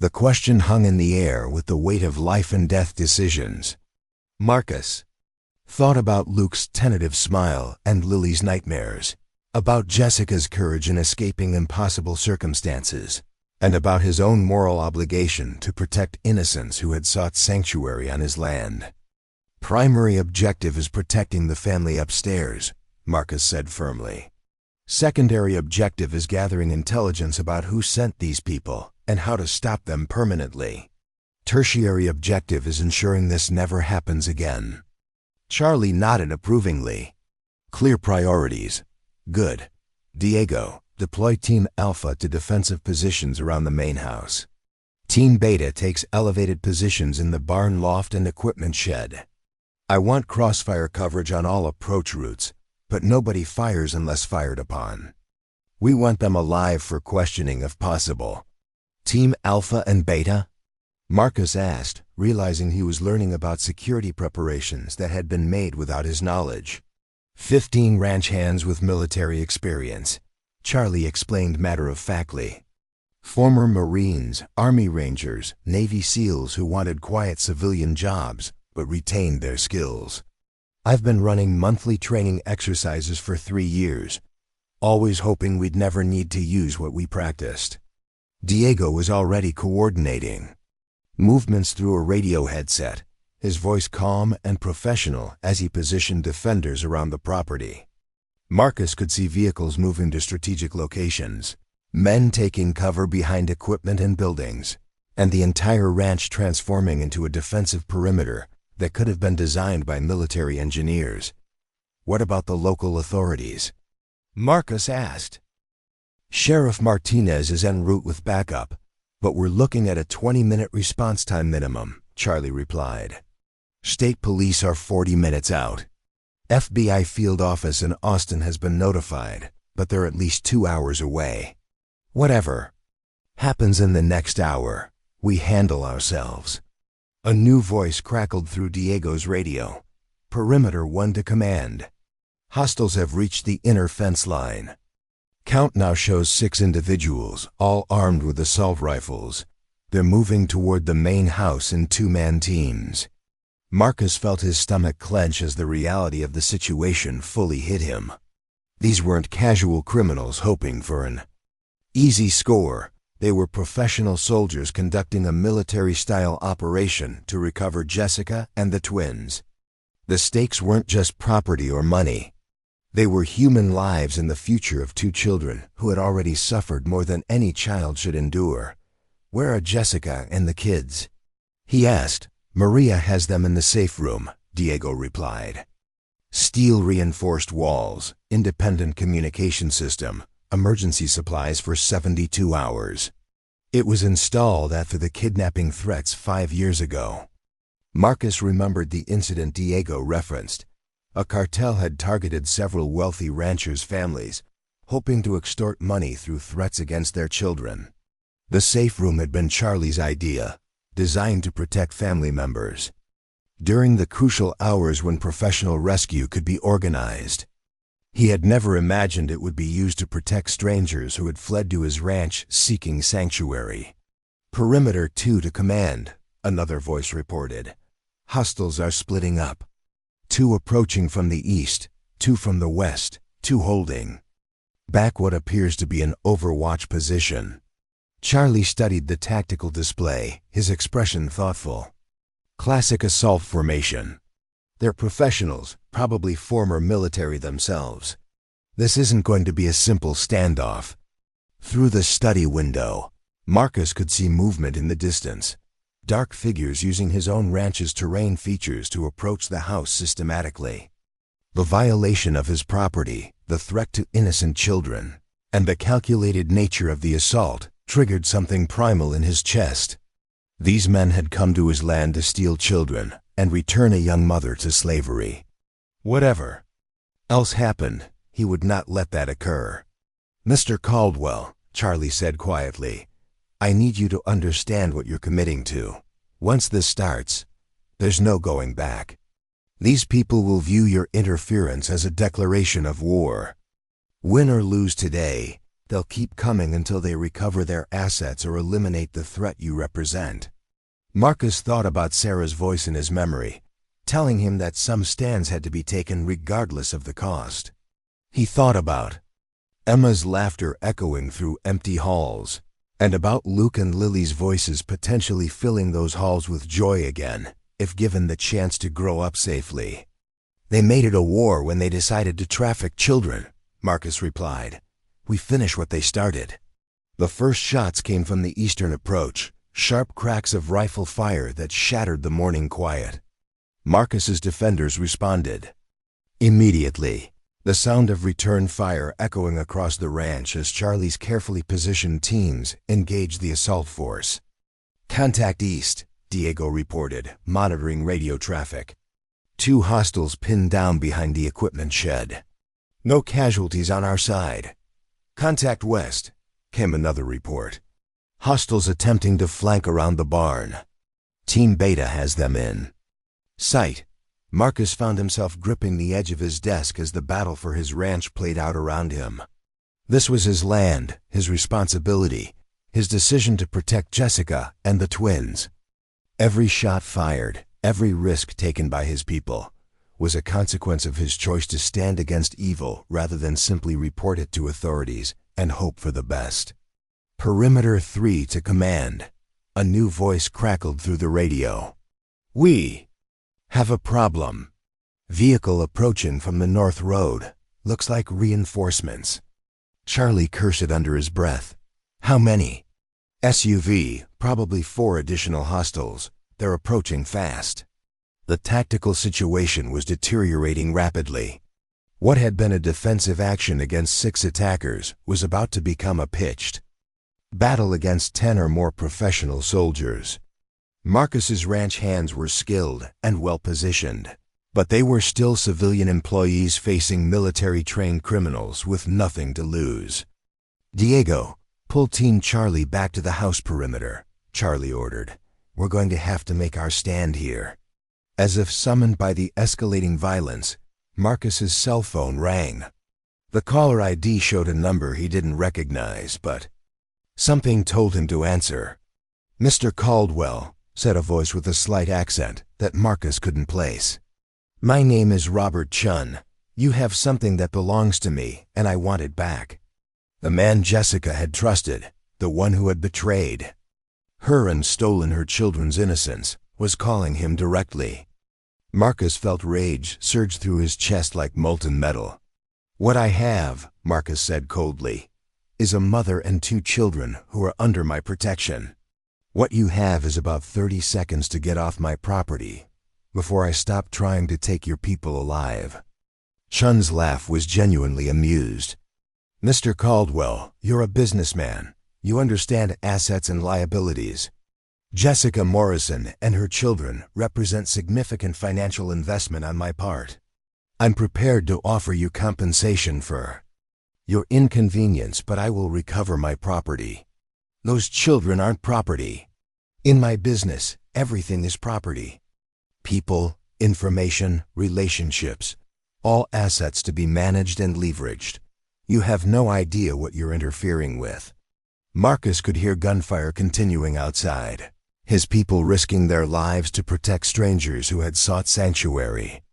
A: The question hung in the air with the weight of life and death decisions. Marcus thought about Luke's tentative smile and Lily's nightmares, about Jessica's courage in escaping impossible circumstances, and about his own moral obligation to protect innocents who had sought sanctuary on his land. "Primary objective is protecting the family upstairs," Marcus said firmly. "Secondary objective is gathering intelligence about who sent these people and how to stop them permanently. Tertiary objective is ensuring this never happens again." Charlie nodded approvingly. "Clear priorities. Good. Diego, deploy Team Alpha to defensive positions around the main house. Team Beta takes elevated positions in the barn loft and equipment shed. I want crossfire coverage on all approach routes, but nobody fires unless fired upon. We want them alive for questioning if possible." "Team Alpha and Beta?" Marcus asked, realizing he was learning about security preparations that had been made without his knowledge. 15 ranch hands with military experience, Charlie explained matter-of-factly. Former Marines, Army Rangers, Navy SEALs who wanted quiet civilian jobs but retained their skills. "I've been running monthly training exercises for 3 years, always hoping we'd never need to use what we practiced." Diego was already coordinating movements through a radio headset, his voice calm and professional as he positioned defenders around the property. Marcus could see vehicles moving to strategic locations, men taking cover behind equipment and buildings, and the entire ranch transforming into a defensive perimeter that could have been designed by military engineers. "What about the local authorities?" Marcus asked. "Sheriff Martinez is en route with backup, but we're looking at a 20-minute response time minimum," Charlie replied. "State police are 40 minutes out. FBI field office in Austin has been notified, but they're at least 2 hours away. Whatever happens in the next hour, we handle ourselves." A new voice crackled through Diego's radio. "Perimeter 1 to command. Hostiles have reached the inner fence line. Count now shows 6 individuals, all armed with assault rifles. They're moving toward the main house in 2-man teams." Marcus felt his stomach clench as the reality of the situation fully hit him. These weren't casual criminals hoping for an easy score. They were professional soldiers conducting a military-style operation to recover Jessica and the twins. The stakes weren't just property or money. They were human lives and the future of 2 children who had already suffered more than any child should endure. "Where are Jessica and the kids?" He asked. Maria has them in the safe room, Diego replied. Steel-reinforced walls, independent communication system, emergency supplies for 72 hours. It was installed after the kidnapping threats 5 years ago. Marcus remembered the incident Diego referenced. A cartel had targeted several wealthy ranchers' families, hoping to extort money through threats against their children. The safe room had been Charlie's idea, designed to protect family members during the crucial hours when professional rescue could be organized. He had never imagined it would be used to protect strangers who had fled to his ranch seeking sanctuary. Perimeter 2 to command, another voice reported. Hostiles are splitting up. 2 approaching from the east, 2 from the west, 2 holding back what appears to be an overwatch position. Charlie studied the tactical display, his expression thoughtful. Classic assault formation. They're professionals, probably former military themselves. This isn't going to be a simple standoff. Through the study window, Marcus could see movement in the distance. Dark figures using his own ranch's terrain features to approach the house systematically. The violation of his property, the threat to innocent children, and the calculated nature of the assault triggered something primal in his chest. These men had come to his land to steal children and return a young mother to slavery. Whatever else happened, he would not let that occur. Mr. Caldwell, Charlie said quietly, I need you to understand what you're committing to. Once this starts, there's no going back. These people will view your interference as a declaration of war. Win or lose today, they'll keep coming until they recover their assets or eliminate the threat you represent. Marcus thought about Sarah's voice in his memory, telling him that some stands had to be taken regardless of the cost. He thought about Emma's laughter echoing through empty halls, and about Luke and Lily's voices potentially filling those halls with joy again, if given the chance to grow up safely. They made it a war when they decided to traffic children, Marcus replied. We finish what they started. The first shots came from the eastern approach, sharp cracks of rifle fire that shattered the morning quiet. Marcus's defenders responded immediately, the sound of return fire echoing across the ranch as Charlie's carefully positioned teams engaged the assault force. Contact east, Diego reported, monitoring radio traffic. 2 hostiles pinned down behind the equipment shed. No casualties on our side. Contact west, came another report. Hostiles attempting to flank around the barn. Team Beta has them in sight. Marcus found himself gripping the edge of his desk as the battle for his ranch played out around him. This was his land, his responsibility, his decision to protect Jessica and the twins. Every shot fired, every risk taken by his people, was a consequence of his choice to stand against evil rather than simply report it to authorities and hope for the best. Perimeter 3 to command. A new voice crackled through the radio. We have a problem. Vehicle approaching from the north road. Looks like reinforcements. Charlie cursed under his breath. How many? SUV, probably 4 additional hostiles. They're approaching fast. The tactical situation was deteriorating rapidly. What had been a defensive action against 6 attackers was about to become a pitched battle against 10 or more professional soldiers. Marcus's ranch hands were skilled and well-positioned, but they were still civilian employees facing military-trained criminals with nothing to lose. Diego, pull Team Charlie back to the house perimeter, Charlie ordered. We're going to have to make our stand here. As if summoned by the escalating violence, Marcus's cell phone rang. The caller ID showed a number he didn't recognize, but something told him to answer. Mr. Caldwell, said a voice with a slight accent that Marcus couldn't place. My name is Robert Chun. You have something that belongs to me, and I want it back. The man Jessica had trusted, the one who had betrayed her and stolen her children's innocence, was calling him directly. Marcus felt rage surge through his chest like molten metal. What I have, Marcus said coldly, is a mother and 2 children who are under my protection. What you have is about 30 seconds to get off my property before I stop trying to take your people alive." Chun's laugh was genuinely amused. "Mr. Caldwell, you're a businessman. You understand assets and liabilities. Jessica Morrison and her children represent significant financial investment on my part. I'm prepared to offer you compensation for your inconvenience, but I will recover my property. Those children aren't property. In my business, everything is property. People, information, relationships, all assets to be managed and leveraged. You have no idea what you're interfering with." Marcus could hear gunfire continuing outside, his people risking their lives to protect strangers who had sought sanctuary.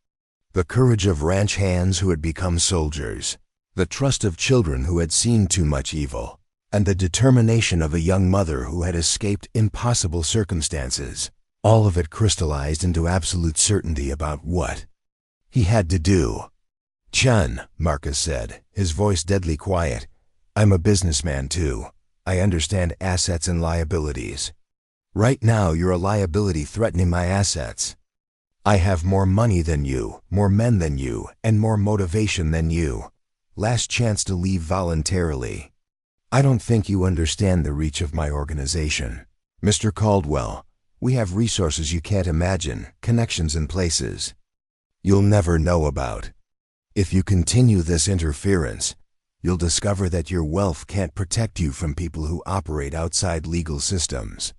A: The courage of ranch hands who had become soldiers, the trust of children who had seen too much evil, and the determination of a young mother who had escaped impossible circumstances, all of it crystallized into absolute certainty about what he had to do. "Chun," Marcus said, his voice deadly quiet, "I'm a businessman too. I understand assets and liabilities. Right now you're a liability threatening my assets. I have more money than you, more men than you, and more motivation than you. Last chance to leave voluntarily. I don't think you understand the reach of my organization. Mr. Caldwell, we have resources you can't imagine, connections in places you'll never know about. If you continue this interference, you'll discover that your wealth can't protect you from people who operate outside legal systems."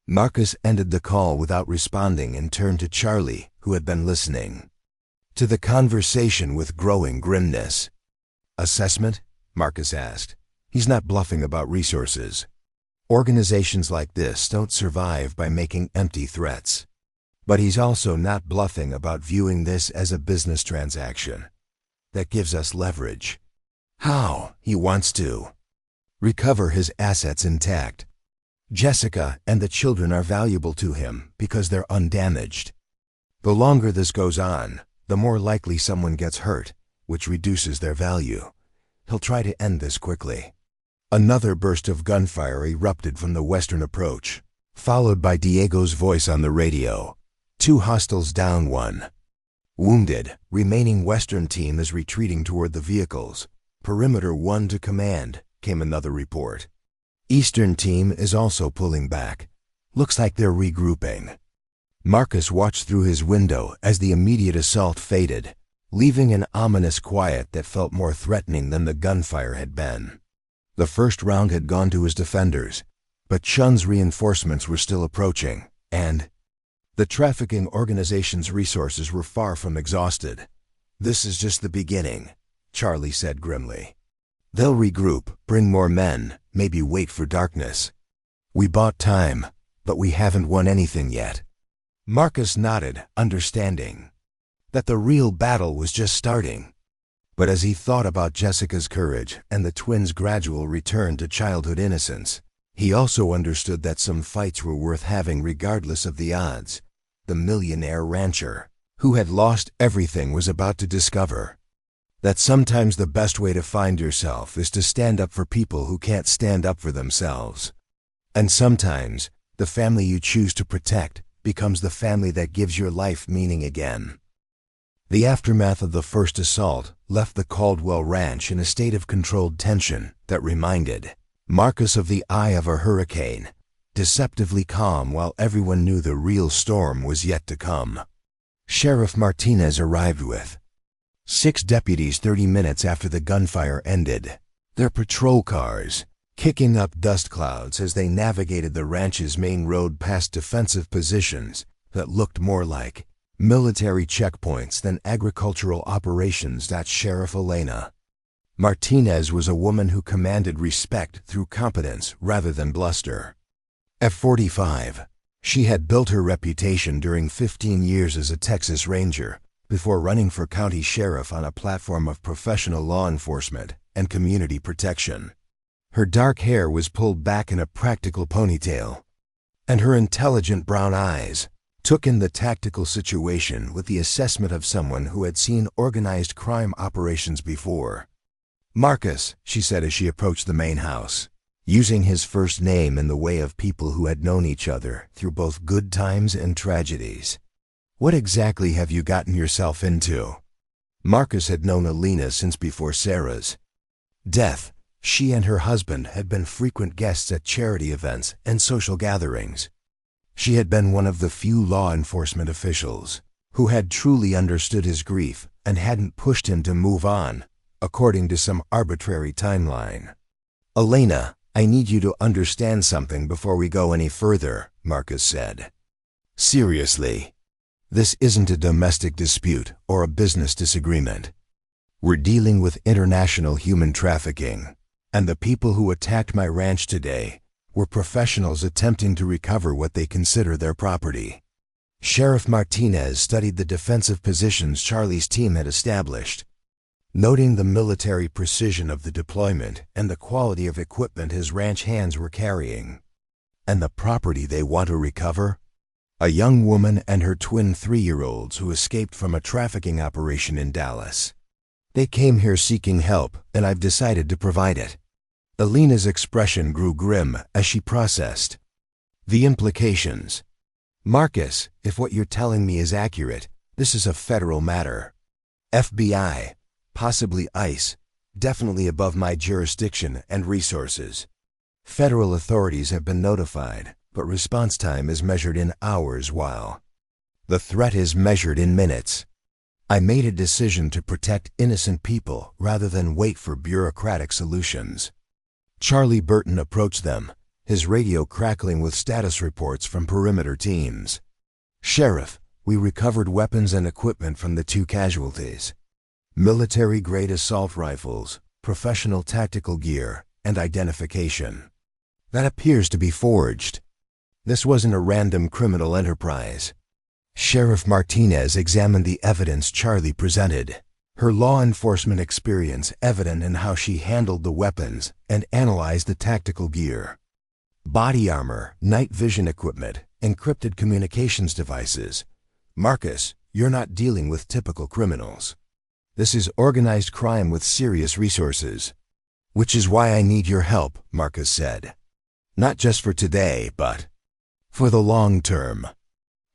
A: Marcus ended the call without responding and turned to Charlie, who had been listening to the conversation with growing grimness. "Assessment?" Marcus asked. He's not bluffing about resources. Organizations like this don't survive by making empty threats. But he's also not bluffing about viewing this as a business transaction that gives us leverage. How? He wants to recover his assets intact. Jessica and the children are valuable to him because they're undamaged. The longer this goes on, the more likely someone gets hurt, which reduces their value. He'll try to end this quickly. Another burst of gunfire erupted from the western approach, followed by Diego's voice on the radio. 2 hostiles down, 1 wounded. Remaining western team is retreating toward the vehicles. Perimeter 1 to command, came another report. Eastern team is also pulling back. Looks like they're regrouping. Marcus watched through his window as the immediate assault faded, leaving an ominous quiet that felt more threatening than the gunfire had been. The first round had gone to his defenders, but Chun's reinforcements were still approaching, and the trafficking organization's resources were far from exhausted. "This is just the beginning," Charlie said grimly. "They'll regroup, bring more men, maybe wait for darkness. We bought time, but we haven't won anything yet." Marcus nodded, understanding that the real battle was just starting. But as he thought about Jessica's courage and the twins' gradual return to childhood innocence, he also understood that some fights were worth having regardless of the odds. The millionaire rancher, who had lost everything, was about to discover that sometimes the best way to find yourself is to stand up for people who can't stand up for themselves. And sometimes, the family you choose to protect becomes the family that gives your life meaning again. The aftermath of the first assault left the Caldwell Ranch in a state of controlled tension that reminded Marcus of the eye of a hurricane, deceptively calm while everyone knew the real storm was yet to come. Sheriff Martinez arrived with 6 deputies 30 minutes after the gunfire ended, their patrol cars kicking up dust clouds as they navigated the ranch's main road past defensive positions that looked more like military checkpoints than agricultural operations. Sheriff Elena Martinez was a woman who commanded respect through competence rather than bluster. At 45, she had built her reputation during 15 years as a Texas Ranger before running for county sheriff on a platform of professional law enforcement and community protection. Her dark hair was pulled back in a practical ponytail, and her intelligent brown eyes took in the tactical situation with the assessment of someone who had seen organized crime operations before. "Marcus," she said as she approached the main house, using his first name in the way of people who had known each other through both good times and tragedies. What exactly have you gotten yourself into? Marcus had known Alina since before Sarah's death. She and her husband had been frequent guests at charity events and social gatherings. She had been one of the few law enforcement officials who had truly understood his grief and hadn't pushed him to move on, according to some arbitrary timeline. Elena, I need you to understand something before we go any further, Marcus said. Seriously, this isn't a domestic dispute or a business disagreement. We're dealing with international human trafficking, and the people who attacked my ranch today were professionals attempting to recover what they consider their property. Sheriff Martinez studied the defensive positions Charlie's team had established, noting the military precision of the deployment and the quality of equipment his ranch hands were carrying. And the property they want to recover? A young woman and her twin 3-year-olds who escaped from a trafficking operation in Dallas. They came here seeking help, and I've decided to provide it. Alina's expression grew grim as she processed the implications. Marcus, if what you're telling me is accurate, this is a federal matter. FBI, possibly ICE, definitely above my jurisdiction and resources. Federal authorities have been notified, but response time is measured in hours while the threat is measured in minutes. I made a decision to protect innocent people rather than wait for bureaucratic solutions. Charlie Burton approached them, his radio crackling with status reports from perimeter teams. Sheriff, we recovered weapons and equipment from the 2 casualties. Military-grade assault rifles, professional tactical gear, and identification. That appears to be forged. This wasn't a random criminal enterprise. Sheriff Martinez examined the evidence Charlie presented, her law enforcement experience evident in how she handled the weapons and analyzed the tactical gear. Body armor, night vision equipment, encrypted communications devices. Marcus, you're not dealing with typical criminals. This is organized crime with serious resources. Which is why I need your help, Marcus said. Not just for today, but for the long term.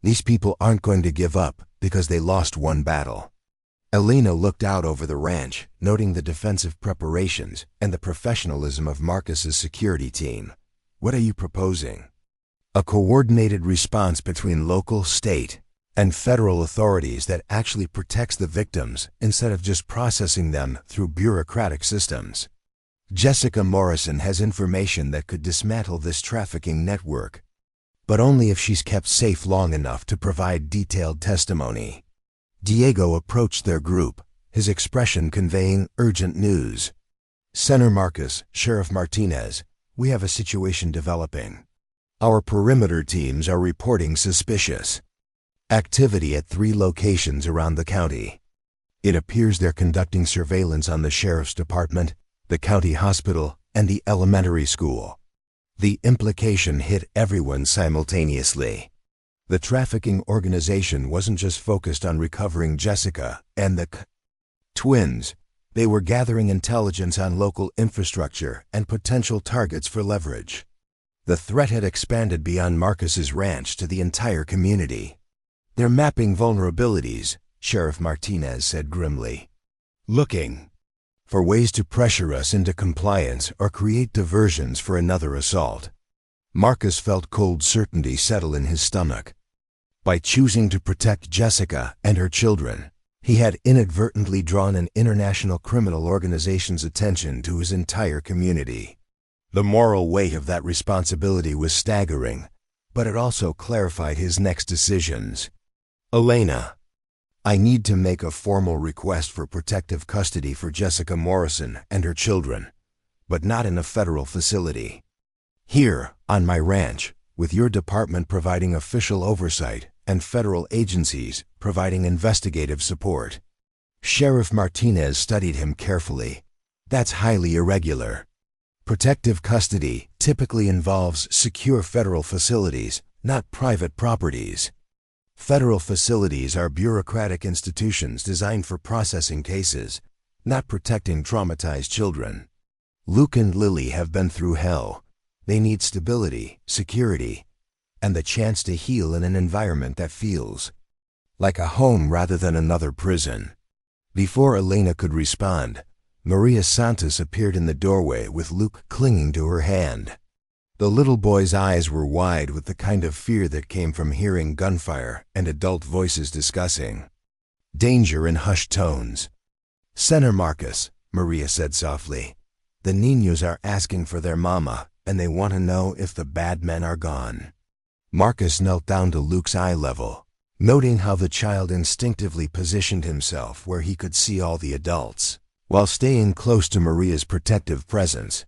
A: These people aren't going to give up because they lost one battle. Elena looked out over the ranch, noting the defensive preparations and the professionalism of Marcus's security team. What are you proposing? A coordinated response between local, state, and federal authorities that actually protects the victims instead of just processing them through bureaucratic systems. Jessica Morrison has information that could dismantle this trafficking network, but only if she's kept safe long enough to provide detailed testimony. Diego approached their group, his expression conveying urgent news. Senator Marcus, Sheriff Martinez, we have a situation developing. Our perimeter teams are reporting suspicious activity at 3 locations around the county. It appears they're conducting surveillance on the sheriff's department, the county hospital, and the elementary school. The implication hit everyone simultaneously. The trafficking organization wasn't just focused on recovering Jessica and the twins. They were gathering intelligence on local infrastructure and potential targets for leverage. The threat had expanded beyond Marcus's ranch to the entire community. They're mapping vulnerabilities, Sheriff Martinez said grimly. Looking for ways to pressure us into compliance or create diversions for another assault. Marcus felt cold certainty settle in his stomach. By choosing to protect Jessica and her children, he had inadvertently drawn an international criminal organization's attention to his entire community. The moral weight of that responsibility was staggering, but it also clarified his next decisions. Elena, I need to make a formal request for protective custody for Jessica Morrison and her children, but not in a federal facility. Here, on my ranch, with your department providing official oversight and federal agencies providing investigative support. Sheriff Martinez studied him carefully. That's highly irregular. Protective custody typically involves secure federal facilities, not private properties. Federal facilities are bureaucratic institutions designed for processing cases, not protecting traumatized children. Luke and Lily have been through hell. They need stability, security, and the chance to heal in an environment that feels like a home rather than another prison. Before Elena could respond, Maria Santos appeared in the doorway with Luke clinging to her hand. The little boy's eyes were wide with the kind of fear that came from hearing gunfire and adult voices discussing danger in hushed tones. "Senator Marcus," Maria said softly, "the niños are asking for their mama, and they want to know if the bad men are gone." Marcus knelt down to Luke's eye level, noting how the child instinctively positioned himself where he could see all the adults, while staying close to Maria's protective presence.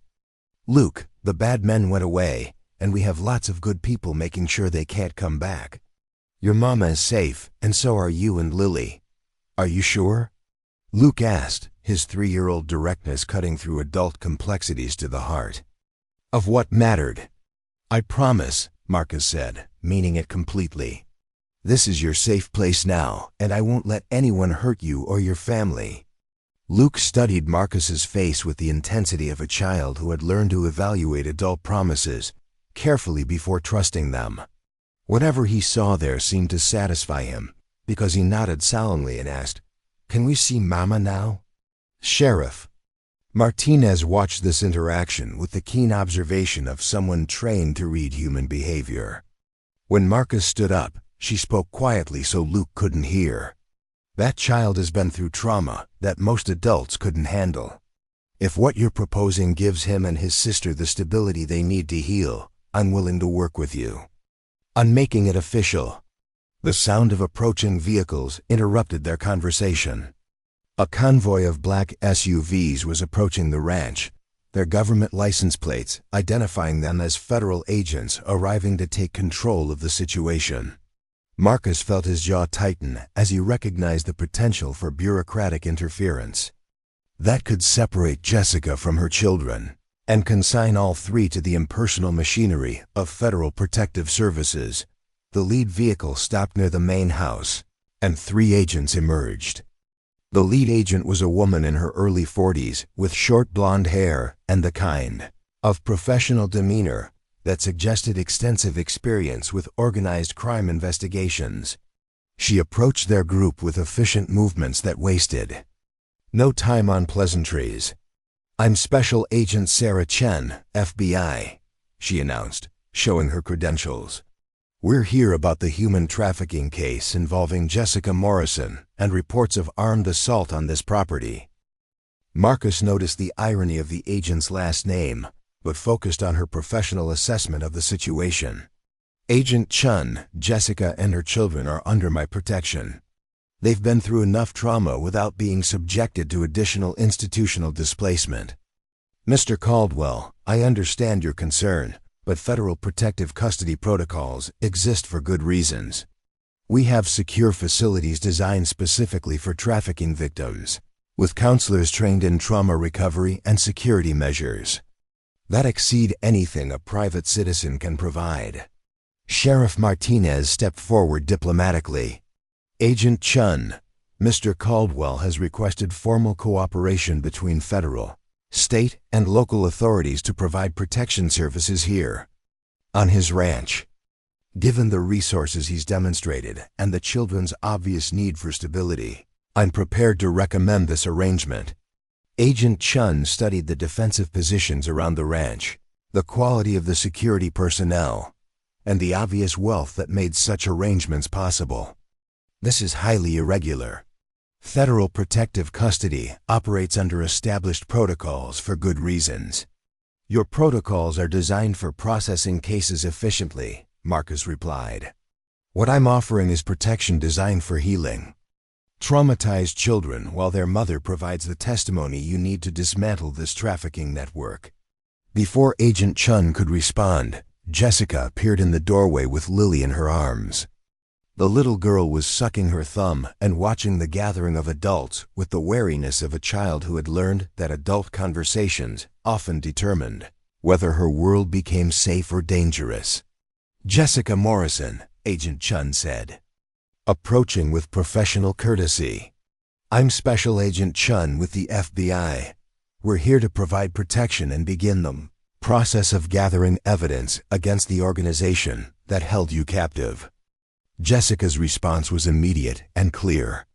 A: "Luke, the bad men went away, and we have lots of good people making sure they can't come back. Your mama is safe, and so are you and Lily. Are you sure?" Luke asked, his 3-year-old directness cutting through adult complexities to the heart of what mattered. "I promise," Marcus said, meaning it completely. "This is your safe place now, and I won't let anyone hurt you or your family." Luke studied Marcus's face with the intensity of a child who had learned to evaluate adult promises carefully before trusting them. Whatever he saw there seemed to satisfy him, because he nodded solemnly and asked, "Can we see Mama now?" "Sheriff." Martinez watched this interaction with the keen observation of someone trained to read human behavior. When Marcus stood up, she spoke quietly so Luke couldn't hear. "That child has been through trauma that most adults couldn't handle. If what you're proposing gives him and his sister the stability they need to heal, I'm willing to work with you on making it official." The sound of approaching vehicles interrupted their conversation. A convoy of black SUVs was approaching the ranch, their government license plates identifying them as federal agents arriving to take control of the situation. Marcus felt his jaw tighten as he recognized the potential for bureaucratic interference that could separate Jessica from her children and consign all three to the impersonal machinery of Federal Protective Services. The lead vehicle stopped near the main house, and 3 agents emerged. The lead agent was a woman in her early 40s with short blonde hair and the kind of professional demeanor that suggested extensive experience with organized crime investigations. She approached their group with efficient movements that wasted no time on pleasantries. "I'm Special Agent Sarah Chen, FBI," she announced, showing her credentials. "We're here about the human trafficking case involving Jessica Morrison and reports of armed assault on this property." Marcus noticed the irony of the agent's last name, but focused on her professional assessment of the situation. "Agent Chun, Jessica and her children are under my protection. They've been through enough trauma without being subjected to additional institutional displacement. Mr. Caldwell, I understand your concern, but federal protective custody protocols exist for good reasons. We have secure facilities designed specifically for trafficking victims, with counselors trained in trauma recovery and security measures that exceed anything a private citizen can provide." Sheriff Martinez stepped forward diplomatically. "Agent Chun, Mr. Caldwell has requested formal cooperation between federal, state, and local authorities to provide protection services here on his ranch. Given the resources he's demonstrated and the children's obvious need for stability, I'm prepared to recommend this arrangement." Agent Chun studied the defensive positions around the ranch, the quality of the security personnel, and the obvious wealth that made such arrangements possible. "This is highly irregular. Federal protective custody operates under established protocols for good reasons. Your protocols are designed for processing cases efficiently," Marcus replied. "What I'm offering is protection designed for healing traumatized children while their mother provides the testimony you need to dismantle this trafficking network." Before Agent Chun could respond, Jessica appeared in the doorway with Lily in her arms. The little girl was sucking her thumb and watching the gathering of adults with the wariness of a child who had learned that adult conversations often determined whether her world became safe or dangerous. "Jessica Morrison," Agent Chun said, approaching with professional courtesy. "I'm Special Agent Chun with the FBI. We're here to provide protection and begin the process of gathering evidence against the organization that held you captive." Jessica's response was immediate and clear.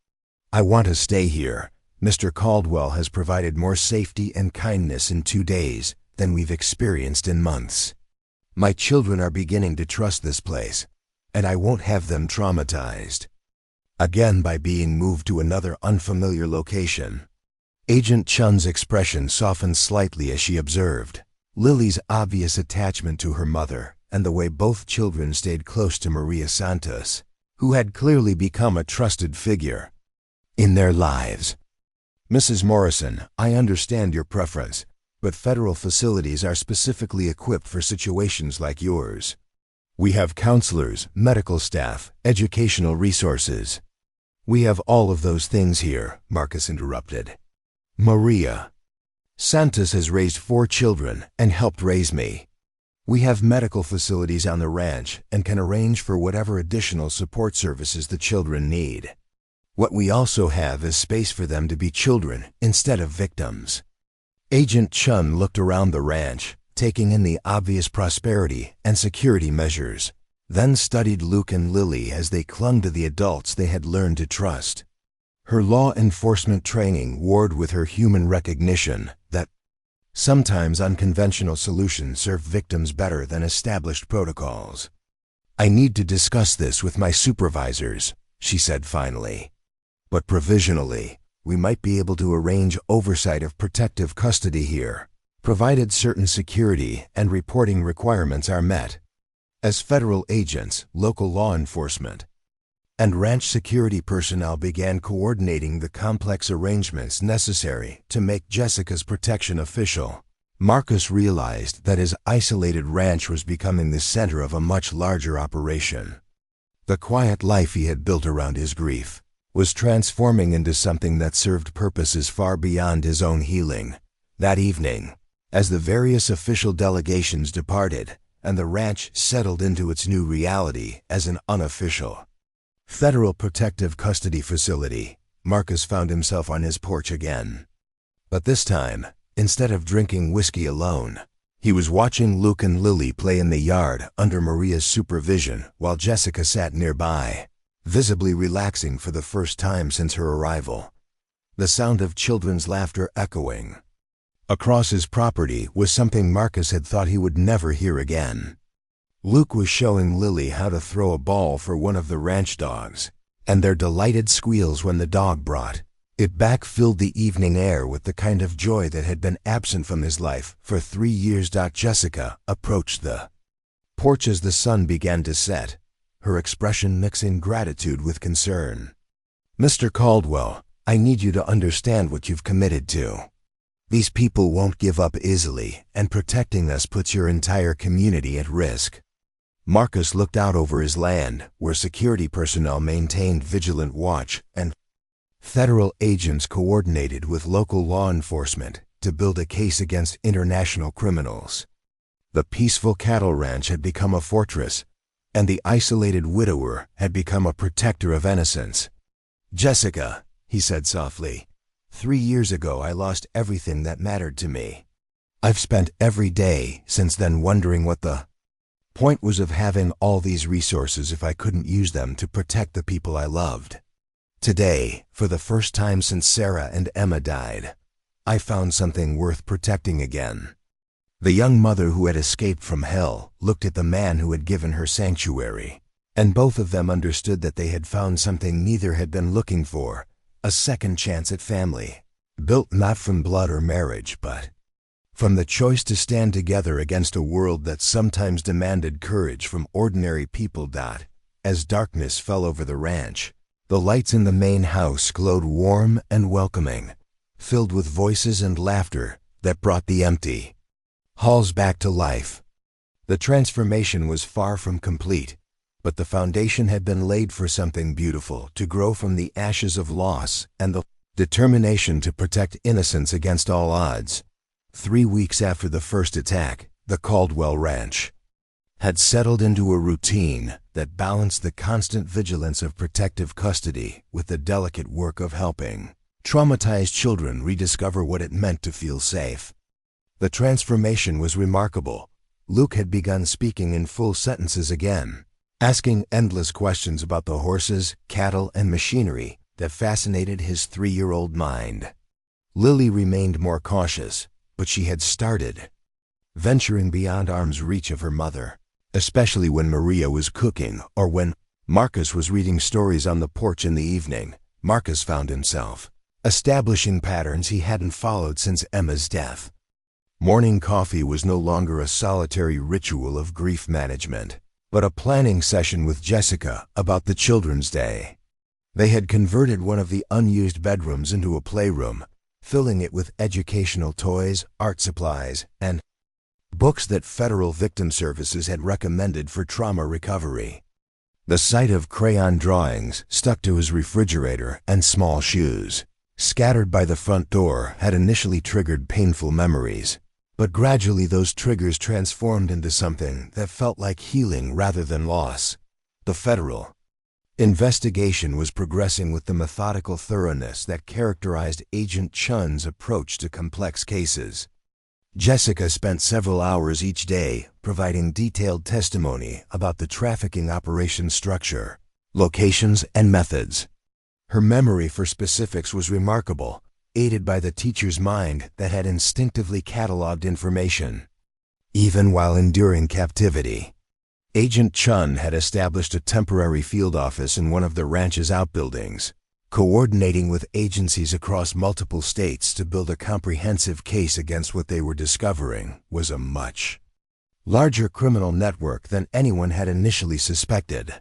A: "I want to stay here. Mr. Caldwell has provided more safety and kindness in 2 days than we've experienced in months. My children are beginning to trust this place, and I won't have them traumatized again by being moved to another unfamiliar location." Agent Chun's expression softened slightly as she observed Lily's obvious attachment to her mother and the way both children stayed close to Maria Santos, who had clearly become a trusted figure in their lives. "Mrs. Morrison, I understand your preference, but federal facilities are specifically equipped for situations like yours. We have counselors, medical staff, educational resources." "We have all of those things here," Marcus interrupted. "Maria Santos has raised 4 children and helped raise me. We have medical facilities on the ranch and can arrange for whatever additional support services the children need. What we also have is space for them to be children instead of victims." Agent Chun looked around the ranch, taking in the obvious prosperity and security measures, then studied Luke and Lily as they clung to the adults they had learned to trust. Her law enforcement training warred with her human recognition that sometimes unconventional solutions serve victims better than established protocols. "I need to discuss this with my supervisors," she said finally. "But provisionally, we might be able to arrange oversight of protective custody here, provided certain security and reporting requirements are met." As federal agents, local law enforcement, and ranch security personnel began coordinating the complex arrangements necessary to make Jessica's protection official, Marcus realized that his isolated ranch was becoming the center of a much larger operation. The quiet life he had built around his grief was transforming into something that served purposes far beyond his own healing. That evening, as the various official delegations departed and the ranch settled into its new reality as an unofficial federal protective custody facility, Marcus found himself on his porch again. But this time, instead of drinking whiskey alone, he was watching Luke and Lily play in the yard under Maria's supervision while Jessica sat nearby, visibly relaxing for the first time since her arrival, the sound of children's laughter echoing across his property was something Marcus had thought he would never hear again. Luke was showing Lily how to throw a ball for one of the ranch dogs, and their delighted squeals when the dog brought it back filled the evening air with the kind of joy that had been absent from his life for 3 years. Jessica approached the porch as the sun began to set, her expression mixing gratitude with concern. "Mr. Caldwell, I need you to understand what you've committed to. These people won't give up easily, and protecting us puts your entire community at risk." Marcus looked out over his land, where security personnel maintained vigilant watch and federal agents coordinated with local law enforcement to build a case against international criminals. The peaceful cattle ranch had become a fortress, and the isolated widower had become a protector of innocence. "Jessica," he said softly, 3 years ago I lost everything that mattered to me. I've spent every day since then wondering what the point was of having all these resources if I couldn't use them to protect the people I loved. Today, for the first time since Sarah and Emma died, I found something worth protecting again." The young mother who had escaped from hell looked at the man who had given her sanctuary, and both of them understood that they had found something neither had been looking for, a second chance at family, built not from blood or marriage, but from the choice to stand together against a world that sometimes demanded courage from ordinary people. As darkness fell over the ranch, the lights in the main house glowed warm and welcoming, filled with voices and laughter that brought the empty halls back to life. The transformation was far from complete, but the foundation had been laid for something beautiful to grow from the ashes of loss and the determination to protect innocence against all odds. 3 weeks after the first attack, the Caldwell Ranch had settled into a routine that balanced the constant vigilance of protective custody with the delicate work of helping Traumatized children rediscover what it meant to feel safe. The transformation was remarkable. Luke had begun speaking in full sentences again, asking endless questions about the horses, cattle, and machinery that fascinated his 3-year-old mind. Lily remained more cautious, but she had started venturing beyond arm's reach of her mother, especially when Maria was cooking or when Marcus was reading stories on the porch in the evening. Marcus found himself establishing patterns he hadn't followed since Emma's death. Morning coffee was no longer a solitary ritual of grief management, but a planning session with Jessica about the children's day. They had converted one of the unused bedrooms into a playroom, filling it with educational toys, art supplies, and books that Federal Victim Services had recommended for trauma recovery. The sight of crayon drawings stuck to his refrigerator and small shoes, scattered by the front door, had initially triggered painful memories. But gradually those triggers transformed into something that felt like healing rather than loss. The federal investigation was progressing with the methodical thoroughness that characterized Agent Chun's approach to complex cases. Jessica spent several hours each day providing detailed testimony about the trafficking operation structure, locations, and methods. Her memory for specifics was remarkable, aided by the teacher's mind that had instinctively cataloged information. Even while enduring captivity, Agent Chun had established a temporary field office in one of the ranch's outbuildings, coordinating with agencies across multiple states to build a comprehensive case against what they were discovering was a much larger criminal network than anyone had initially suspected.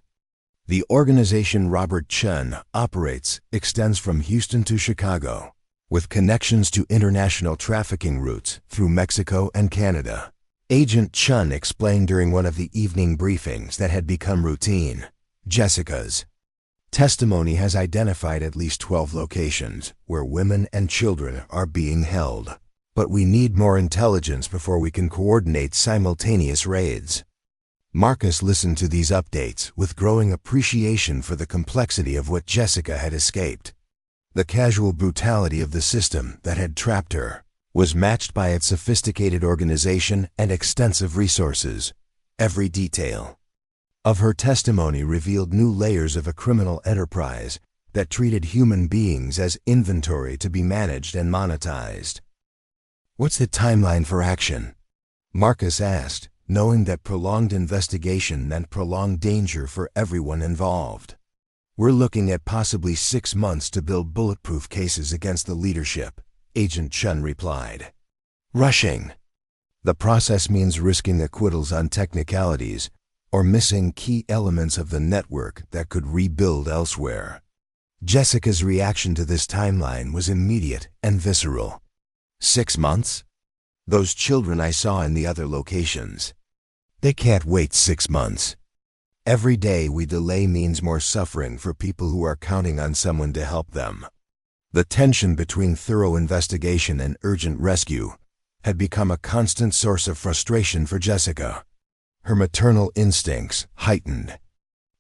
A: The organization Robert Chun operates extends from Houston to Chicago, with connections to international trafficking routes through Mexico and Canada. Agent Chun explained during one of the evening briefings that had become routine. Jessica's testimony has identified at least 12 locations where women and children are being held. But we need more intelligence before we can coordinate simultaneous raids. Marcus listened to these updates with growing appreciation for the complexity of what Jessica had escaped. The casual brutality of the system that had trapped her was matched by its sophisticated organization and extensive resources. Every detail of her testimony revealed new layers of a criminal enterprise that treated human beings as inventory to be managed and monetized. "What's the timeline for action?" Marcus asked, knowing that prolonged investigation meant prolonged danger for everyone involved. "We're looking at possibly 6 months to build bulletproof cases against the leadership," Agent Chun replied. "Rushing. The process means risking acquittals on technicalities or missing key elements of the network that could rebuild elsewhere." Jessica's reaction to this timeline was immediate and visceral. 6 months? Those children I saw in the other locations. They can't wait 6 months. Every day we delay means more suffering for people who are counting on someone to help them. The tension between thorough investigation and urgent rescue had become a constant source of frustration for Jessica. Her maternal instincts, heightened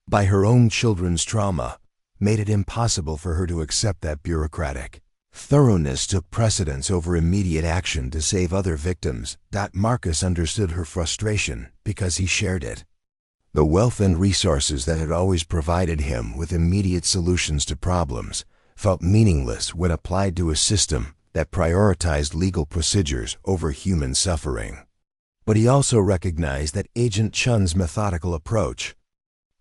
A: by her own children's trauma, made it impossible for her to accept that bureaucratic thoroughness took precedence over immediate action to save other victims. Marcus understood her frustration because he shared it. The wealth and resources that had always provided him with immediate solutions to problems felt meaningless when applied to a system that prioritized legal procedures over human suffering. But he also recognized that Agent Chun's methodical approach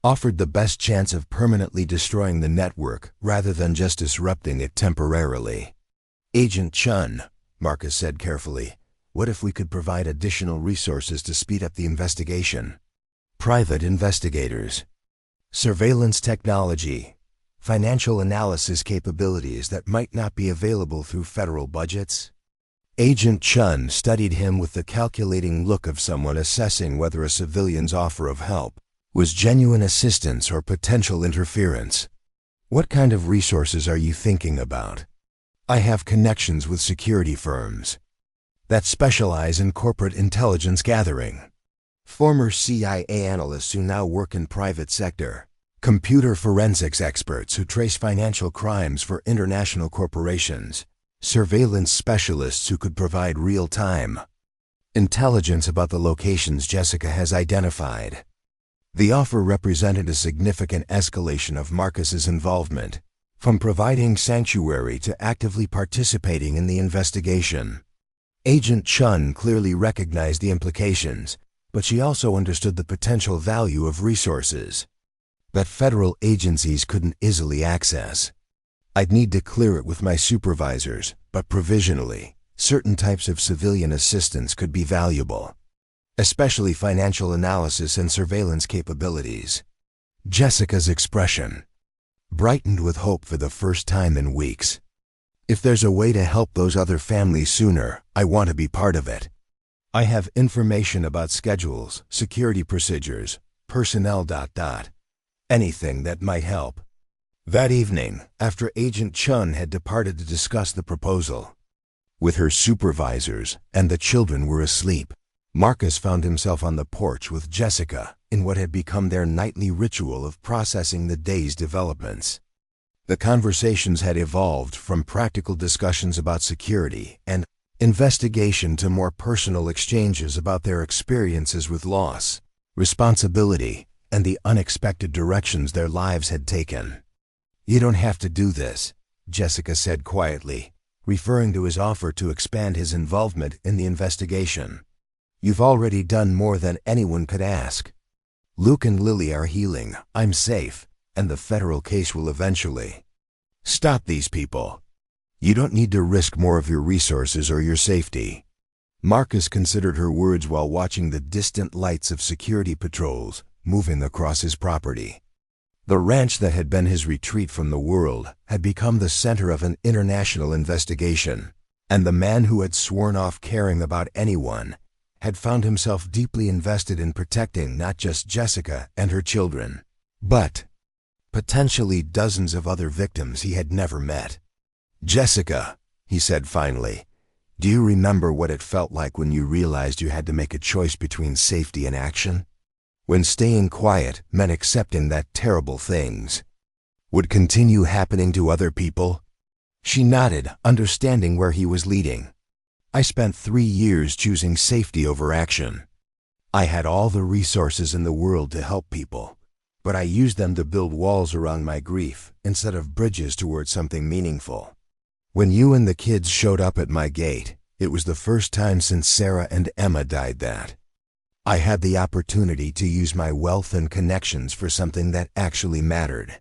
A: offered the best chance of permanently destroying the network rather than just disrupting it temporarily. "Agent Chun," Marcus said carefully, "what if we could provide additional resources to speed up the investigation? Private investigators, surveillance technology, financial analysis capabilities that might not be available through federal budgets?" Agent Chun studied him with the calculating look of someone assessing whether a civilian's offer of help was genuine assistance or potential interference. "What kind of resources are you thinking about?" "I have connections with security firms that specialize in corporate intelligence gathering. Former CIA analysts who now work in private sector. computer forensics experts who trace financial crimes for international corporations, surveillance specialists who could provide real-time intelligence about the locations Jessica has identified. The offer represented a significant escalation of Marcus's involvement, from providing sanctuary to actively participating in the investigation. Agent Chun clearly recognized the implications, but she also understood the potential value of resources that federal agencies couldn't easily access. I'd need to clear it with my supervisors, but provisionally, certain types of civilian assistance could be valuable, especially financial analysis and surveillance capabilities. Jessica's expression brightened with hope for the first time in weeks. If there's a way to help those other families sooner, I want to be part of it. I have information about schedules, security procedures, personnel... anything that might help. That evening, after Agent Chun had departed to discuss the proposal with her supervisors and the children were asleep, Marcus found himself on the porch with Jessica in what had become their nightly ritual of processing the day's developments. The conversations had evolved from practical discussions about security and investigation to more personal exchanges about their experiences with loss, responsibility, and the unexpected directions their lives had taken. "You don't have to do this," Jessica said quietly, referring to his offer to expand his involvement in the investigation. "You've already done more than anyone could ask. Luke and Lily are healing, I'm safe, and the federal case will eventually stop these people. You don't need to risk more of your resources or your safety." Marcus considered her words while watching the distant lights of security patrols moving across his property. The ranch that had been his retreat from the world had become the center of an international investigation, and the man who had sworn off caring about anyone had found himself deeply invested in protecting not just Jessica and her children, but potentially dozens of other victims he had never met. "Jessica," he said finally, "do you remember what it felt like when you realized you had to make a choice between safety and action? When staying quiet meant accepting that terrible things would continue happening to other people?" She nodded, understanding where he was leading. "I spent 3 years choosing safety over action. I had all the resources in the world to help people, but I used them to build walls around my grief instead of bridges towards something meaningful. When you and the kids showed up at my gate, it was the first time since Sarah and Emma died that I had the opportunity to use my wealth and connections for something that actually mattered."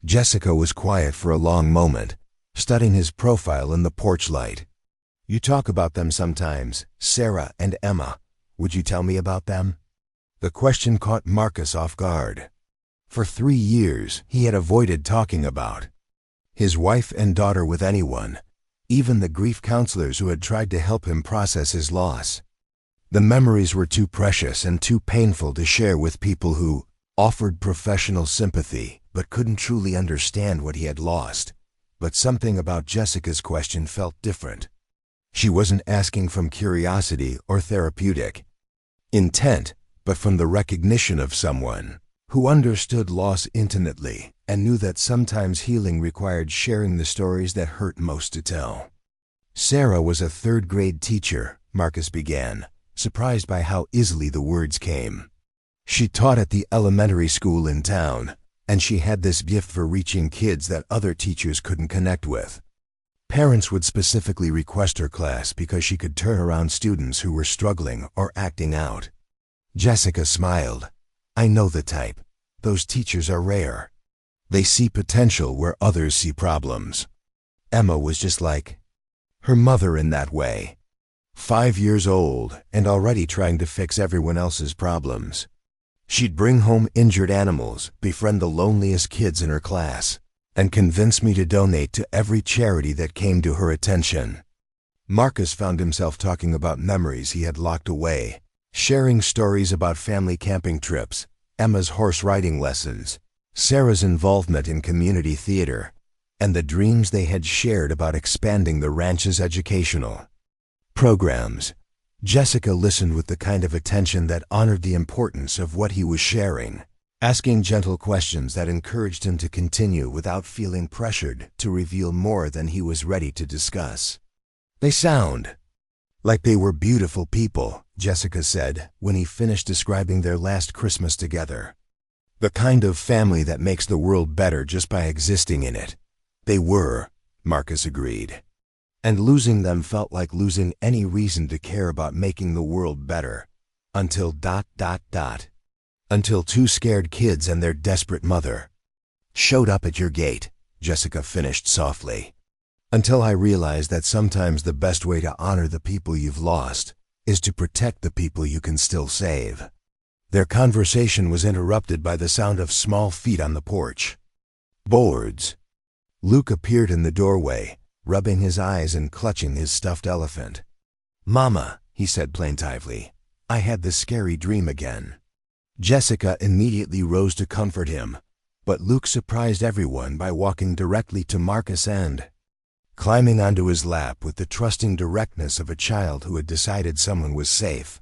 A: Jessica was quiet for a long moment, studying his profile in the porch light. "You talk about them sometimes, Sarah and Emma. Would you tell me about them?" The question caught Marcus off guard. For 3 years, he had avoided talking about his wife and daughter with anyone, even the grief counselors who had tried to help him process his loss. The memories were too precious and too painful to share with people who offered professional sympathy but couldn't truly understand what he had lost. But something about Jessica's question felt different. She wasn't asking from curiosity or therapeutic intent, but from the recognition of someone who understood loss intimately and knew that sometimes healing required sharing the stories that hurt most to tell. "Sarah was a 3rd-grade teacher," Marcus began, surprised by how easily the words came. "She taught at the elementary school in town, and she had this gift for reaching kids that other teachers couldn't connect with. Parents would specifically request her class because she could turn around students who were struggling or acting out." Jessica smiled. "I know the type. Those teachers are rare. They see potential where others see problems. Emma was just like her mother in that way. 5 years old and already trying to fix everyone else's problems. She'd bring home injured animals, befriend the loneliest kids in her class, and convince me to donate to every charity that came to her attention." Marcus found himself talking about memories he had locked away, sharing stories about family camping trips, Emma's horse riding lessons, Sarah's involvement in community theater, and the dreams they had shared about expanding the ranch's educational programs. Jessica listened with the kind of attention that honored the importance of what he was sharing, asking gentle questions that encouraged him to continue without feeling pressured to reveal more than he was ready to discuss. "They sound like they were beautiful people," Jessica said when he finished describing their last Christmas together. "The kind of family that makes the world better just by existing in it." "They were," Marcus agreed. "And losing them felt like losing any reason to care about making the world better. Until ... Until two scared kids and their desperate mother showed up at your gate," Jessica finished softly. "Until I realized that sometimes the best way to honor the people you've lost is to protect the people you can still save." Their conversation was interrupted by the sound of small feet on the porch. "Boards." Luke appeared in the doorway, rubbing his eyes and clutching his stuffed elephant. "Mama," he said plaintively, "I had this scary dream again." Jessica immediately rose to comfort him, but Luke surprised everyone by walking directly to Marcus and climbing onto his lap with the trusting directness of a child who had decided someone was safe.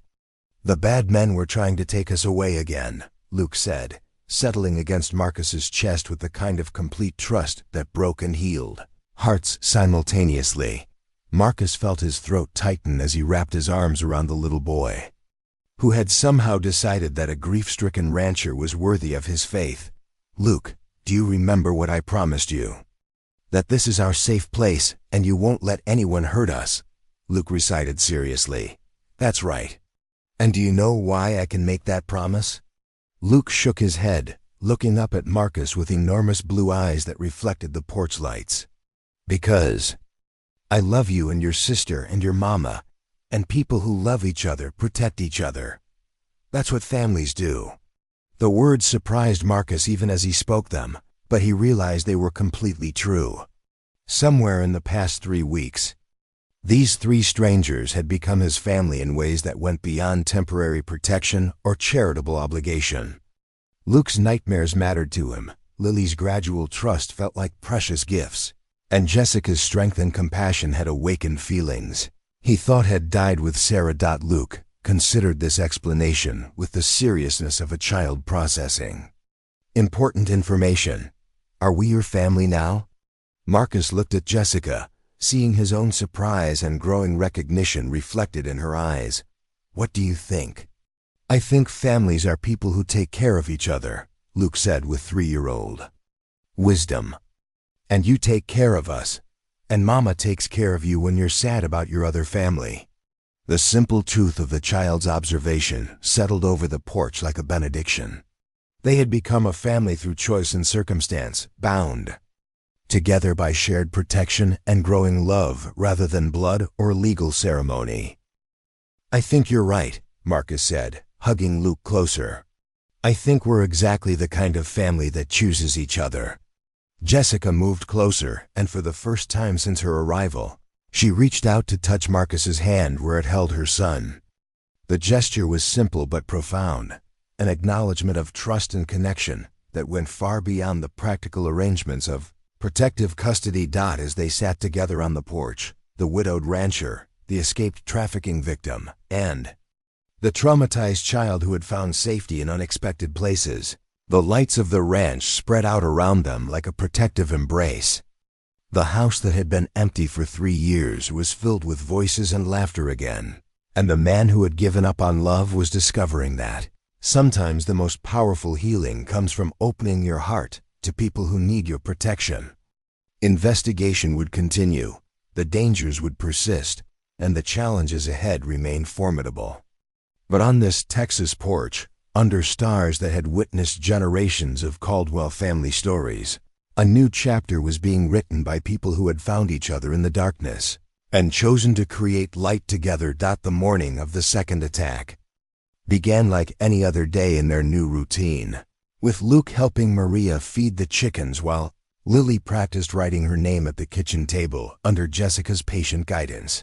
A: "The bad men were trying to take us away again," Luke said, settling against Marcus's chest with the kind of complete trust that broke and healed hearts simultaneously. Marcus felt his throat tighten as he wrapped his arms around the little boy, who had somehow decided that a grief-stricken rancher was worthy of his faith. "Luke, do you remember what I promised you? That this is our safe place and you won't let anyone hurt us," Luke recited seriously. "That's right. And do you know why I can make that promise?" Luke shook his head, looking up at Marcus with enormous blue eyes that reflected the porch lights. "Because I love you and your sister and your mama, and people who love each other protect each other. That's what families do." The words surprised Marcus even as he spoke them, but he realized they were completely true. Somewhere in the past 3 weeks, these 3 strangers had become his family in ways that went beyond temporary protection or charitable obligation. Luke's nightmares mattered to him, Lily's gradual trust felt like precious gifts, and Jessica's strength and compassion had awakened feelings he thought had died with Sarah. Luke considered this explanation with the seriousness of a child processing important information. "Are we your family now?" Marcus looked at Jessica, seeing his own surprise and growing recognition reflected in her eyes. "What do you think?" "I think families are people who take care of each other," Luke said with 3-year-old wisdom. "And you take care of us, and Mama takes care of you when you're sad about your other family." The simple truth of the child's observation settled over the porch like a benediction. They had become a family through choice and circumstance, bound together by shared protection and growing love rather than blood or legal ceremony. "I think you're right," Marcus said, hugging Luke closer. "I think we're exactly the kind of family that chooses each other." Jessica moved closer, and for the first time since her arrival, she reached out to touch Marcus's hand where it held her son. The gesture was simple but profound, an acknowledgement of trust and connection that went far beyond the practical arrangements of protective custody. As they sat together on the porch, the widowed rancher, the escaped trafficking victim, and the traumatized child who had found safety in unexpected places, the lights of the ranch spread out around them like a protective embrace. The house that had been empty for 3 years was filled with voices and laughter again, and the man who had given up on love was discovering that sometimes the most powerful healing comes from opening your heart to people who need your protection. Investigation would continue, the dangers would persist, and the challenges ahead remained formidable. But on this Texas porch, under stars that had witnessed generations of Caldwell family stories, a new chapter was being written by people who had found each other in the darkness and chosen to create light together. The morning of the second attack began like any other day in their new routine, with Luke helping Maria feed the chickens while Lily practiced writing her name at the kitchen table under Jessica's patient guidance.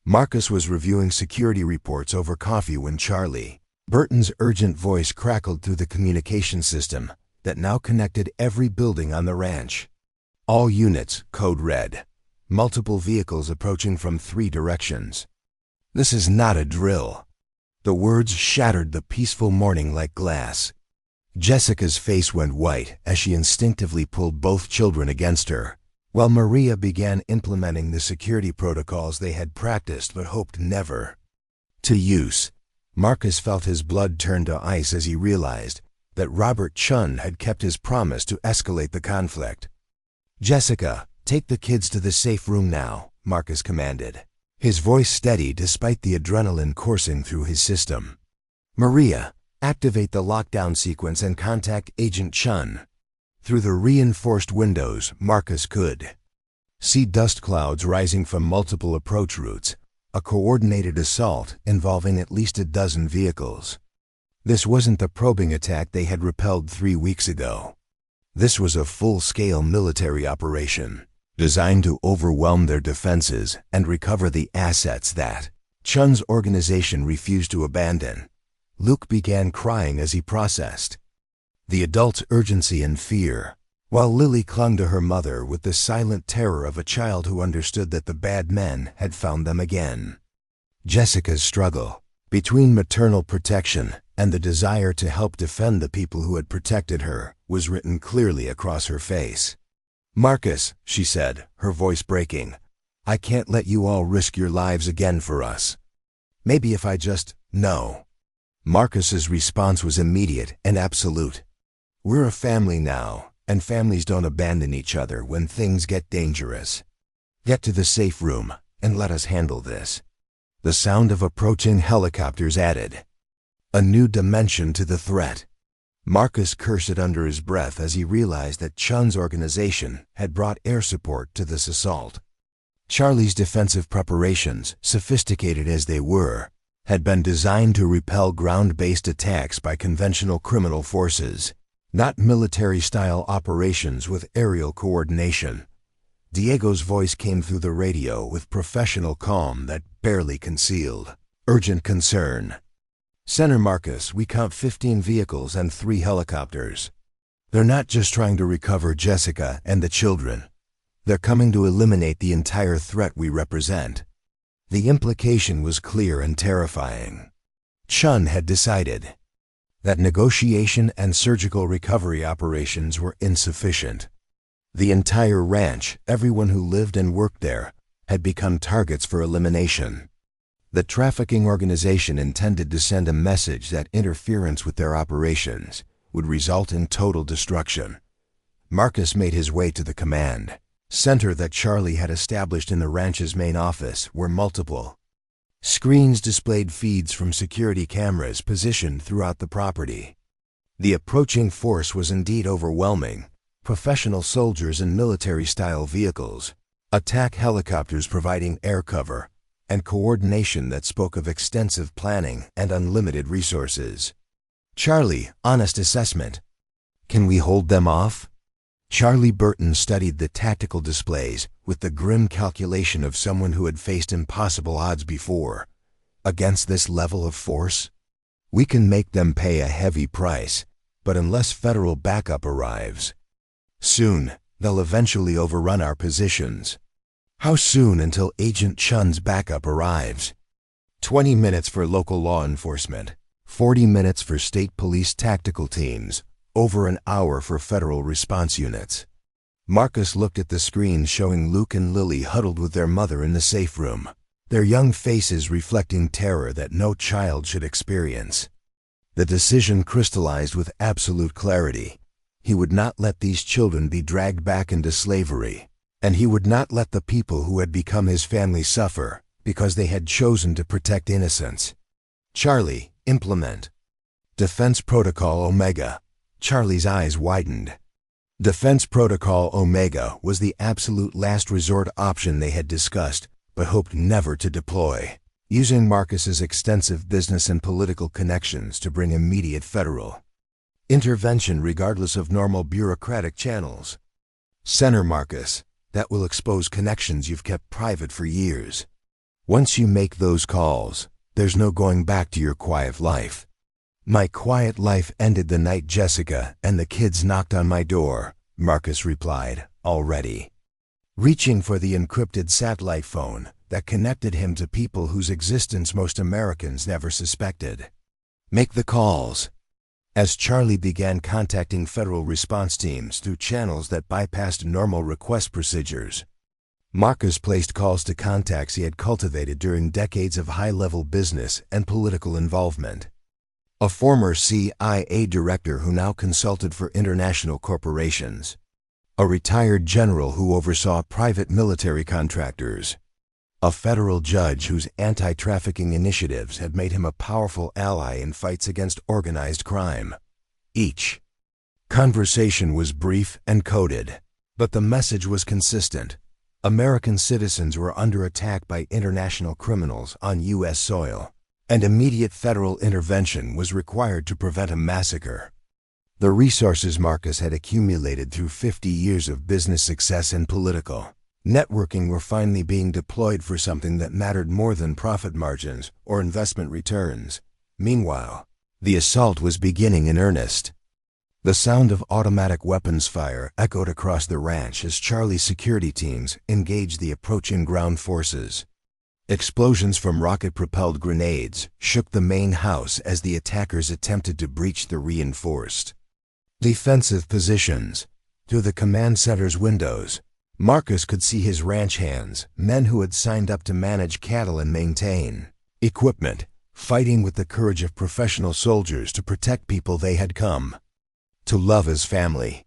A: Marcus was reviewing security reports over coffee when Charlie Burton's urgent voice crackled through the communication system that now connected every building on the ranch. "All units, code red. Multiple vehicles approaching from 3 directions." "This is not a drill." The words shattered the peaceful morning like glass. Jessica's face went white as she instinctively pulled both children against her, while Maria began implementing the security protocols they had practiced but hoped never to use. Marcus felt his blood turn to ice as he realized that Robert Chun had kept his promise to escalate the conflict. "Jessica, take the kids to the safe room now," Marcus commanded, his voice steady despite the adrenaline coursing through his system. "Maria, activate the lockdown sequence and contact Agent Chun." Through the reinforced windows, Marcus could see dust clouds rising from multiple approach routes, a coordinated assault involving at least a dozen vehicles. This wasn't the probing attack they had repelled 3 weeks ago. This was a full-scale military operation, designed to overwhelm their defenses and recover the assets that Chun's organization refused to abandon. Luke began crying as he processed the adult's urgency and fear, while Lily clung to her mother with the silent terror of a child who understood that the bad men had found them again. Jessica's struggle between maternal protection and the desire to help defend the people who had protected her was written clearly across her face. "Marcus," she said, her voice breaking, "I can't let you all risk your lives again for us. Maybe if I just no." Marcus's response was immediate and absolute. "We're a family now, and families don't abandon each other when things get dangerous. Get to the safe room and let us handle this." The sound of approaching helicopters added a new dimension to the threat. Marcus cursed under his breath as he realized that Chun's organization had brought air support to this assault. Charlie's defensive preparations, sophisticated as they were, had been designed to repel ground-based attacks by conventional criminal forces, not military-style operations with aerial coordination. Diego's voice came through the radio with professional calm that barely concealed urgent concern. "Center Marcus, we count 15 vehicles and 3 helicopters. They're not just trying to recover Jessica and the children. They're coming to eliminate the entire threat we represent." The implication was clear and terrifying. Chun had decided that negotiation and surgical recovery operations were insufficient. The entire ranch, everyone who lived and worked there, had become targets for elimination. The trafficking organization intended to send a message that interference with their operations would result in total destruction. Marcus made his way to the command center that Charlie had established in the ranch's main office, where multiple screens displayed feeds from security cameras positioned throughout the property. The approaching force was indeed overwhelming. Professional soldiers in military-style vehicles, attack helicopters providing air cover, and coordination that spoke of extensive planning and unlimited resources. "Charlie, honest assessment. Can we hold them off?" Charlie Burton studied the tactical displays with the grim calculation of someone who had faced impossible odds before. "Against this level of force? We can make them pay a heavy price, but unless federal backup arrives, soon they'll eventually overrun our positions." "How soon until Agent Chun's backup arrives?" 20 minutes for local law enforcement, 40 minutes for state police tactical teams, over an hour for federal response units. Marcus looked at the screen showing Luke and Lily huddled with their mother in the safe room, their young faces reflecting terror that no child should experience. The decision crystallized with absolute clarity. He would not let these children be dragged back into slavery, and he would not let the people who had become his family suffer because they had chosen to protect innocence. "Charlie, implement Defense Protocol Omega." Charlie's eyes widened. Defense Protocol Omega was the absolute last resort option they had discussed, but hoped never to deploy, using Marcus's extensive business and political connections to bring immediate federal intervention regardless of normal bureaucratic channels. "Center Marcus, that will expose connections you've kept private for years. Once you make those calls, there's no going back to your quiet life." "My quiet life ended the night Jessica and the kids knocked on my door," Marcus replied, already reaching for the encrypted satellite phone that connected him to people whose existence most Americans never suspected. "Make the calls." As Charlie began contacting federal response teams through channels that bypassed normal request procedures, Marcus placed calls to contacts he had cultivated during decades of high-level business and political involvement. A former CIA director who now consulted for international corporations. A retired general who oversaw private military contractors. A federal judge whose anti-trafficking initiatives had made him a powerful ally in fights against organized crime. Each conversation was brief and coded, but the message was consistent. American citizens were under attack by international criminals on U.S. soil, and immediate federal intervention was required to prevent a massacre. The resources Marcus had accumulated through 50 years of business success and political networking were finally being deployed for something that mattered more than profit margins or investment returns. Meanwhile, the assault was beginning in earnest. The sound of automatic weapons fire echoed across the ranch as Charlie's security teams engaged the approaching ground forces. Explosions from rocket-propelled grenades shook the main house as the attackers attempted to breach the reinforced defensive positions. Through the command center's windows, Marcus could see his ranch hands, men who had signed up to manage cattle and maintain equipment, fighting with the courage of professional soldiers to protect people they had come to love as family.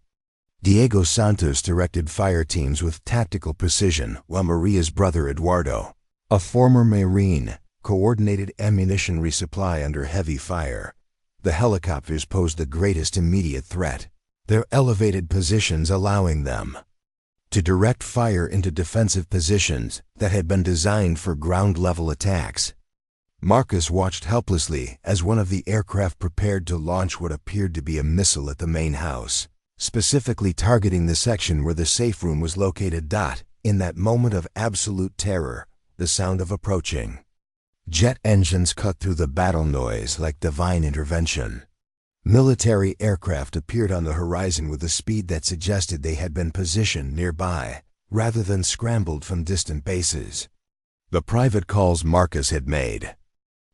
A: Diego Santos directed fire teams with tactical precision, while Maria's brother Eduardo, a former Marine, coordinated ammunition resupply under heavy fire. The helicopters posed the greatest immediate threat, their elevated positions allowing them to direct fire into defensive positions that had been designed for ground-level attacks. Marcus watched helplessly as one of the aircraft prepared to launch what appeared to be a missile at the main house, specifically targeting the section where the safe room was located. In that moment of absolute terror, the sound of approaching jet engines cut through the battle noise like divine intervention. Military aircraft appeared on the horizon with a speed that suggested they had been positioned nearby, rather than scrambled from distant bases. The private calls Marcus had made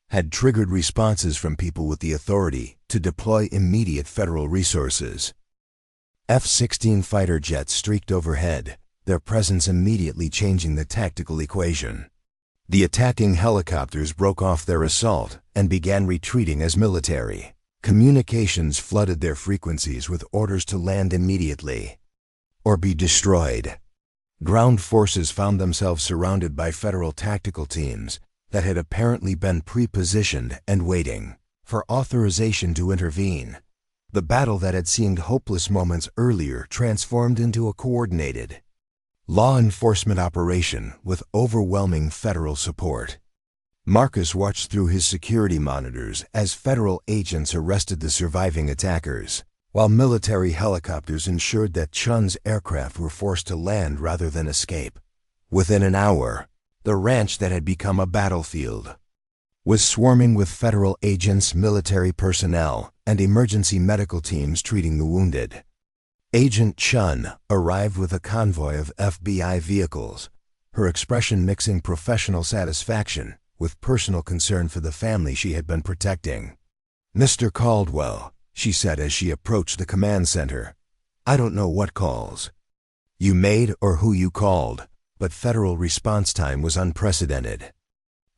A: had triggered responses from people with the authority to deploy immediate federal resources. F-16 fighter jets streaked overhead, their presence immediately changing the tactical equation. The attacking helicopters broke off their assault and began retreating as military communications flooded their frequencies with orders to land immediately or be destroyed. Ground forces found themselves surrounded by federal tactical teams that had apparently been pre-positioned and waiting for authorization to intervene. The battle that had seemed hopeless moments earlier transformed into a coordinated law enforcement operation with overwhelming federal support. Marcus watched through his security monitors as federal agents arrested the surviving attackers, while military helicopters ensured that Chun's aircraft were forced to land rather than escape. Within an hour, the ranch that had become a battlefield was swarming with federal agents, military personnel, and emergency medical teams treating the wounded. Agent Chun arrived with a convoy of FBI vehicles, her expression mixing professional satisfaction with personal concern for the family she had been protecting. "Mr. Caldwell," she said as she approached the command center, "I don't know what calls you made or who you called, but federal response time was unprecedented.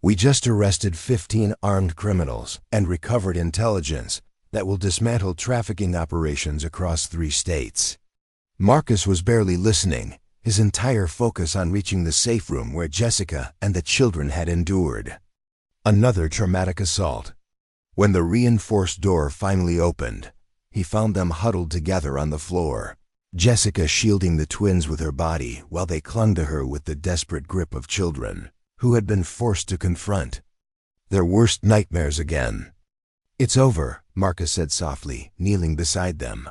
A: We just arrested 15 armed criminals and recovered intelligence that will dismantle trafficking operations across 3 states." Marcus was barely listening, his entire focus on reaching the safe room where Jessica and the children had endured another traumatic assault. When the reinforced door finally opened, he found them huddled together on the floor, Jessica shielding the twins with her body while they clung to her with the desperate grip of children who had been forced to confront their worst nightmares again. "It's over," Marcus said softly, kneeling beside them.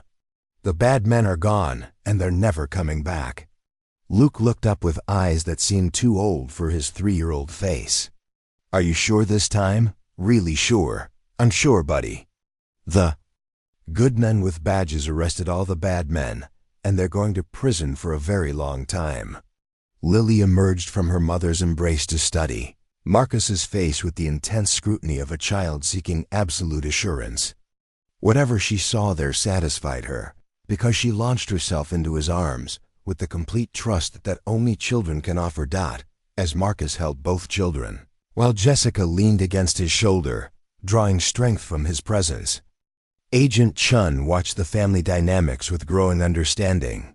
A: "The bad men are gone, and they're never coming back." Luke looked up with eyes that seemed too old for his 3-year-old face. "Are you sure this time? Really sure?" "I'm sure, buddy. The good men with badges arrested all the bad men, and they're going to prison for a very long time." Lily emerged from her mother's embrace to study Marcus's face with the intense scrutiny of a child seeking absolute assurance. Whatever she saw there satisfied her, because she launched herself into his arms with the complete trust that only children can offer. As Marcus held both children, while Jessica leaned against his shoulder, drawing strength from his presence, Agent Chun watched the family dynamics with growing understanding.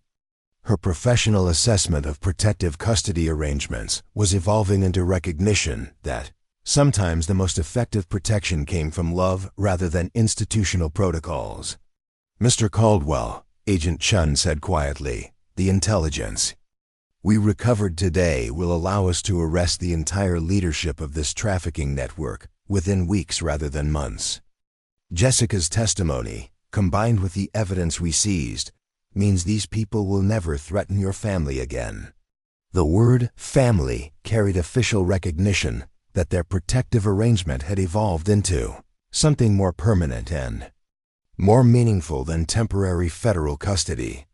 A: Her professional assessment of protective custody arrangements was evolving into recognition that sometimes the most effective protection came from love rather than institutional protocols. "Mr. Caldwell," Agent Chun said quietly, "the intelligence we recovered today will allow us to arrest the entire leadership of this trafficking network within weeks rather than months. Jessica's testimony, combined with the evidence we seized, means these people will never threaten your family again." The word family carried official recognition that their protective arrangement had evolved into something more permanent and more meaningful than temporary federal custody.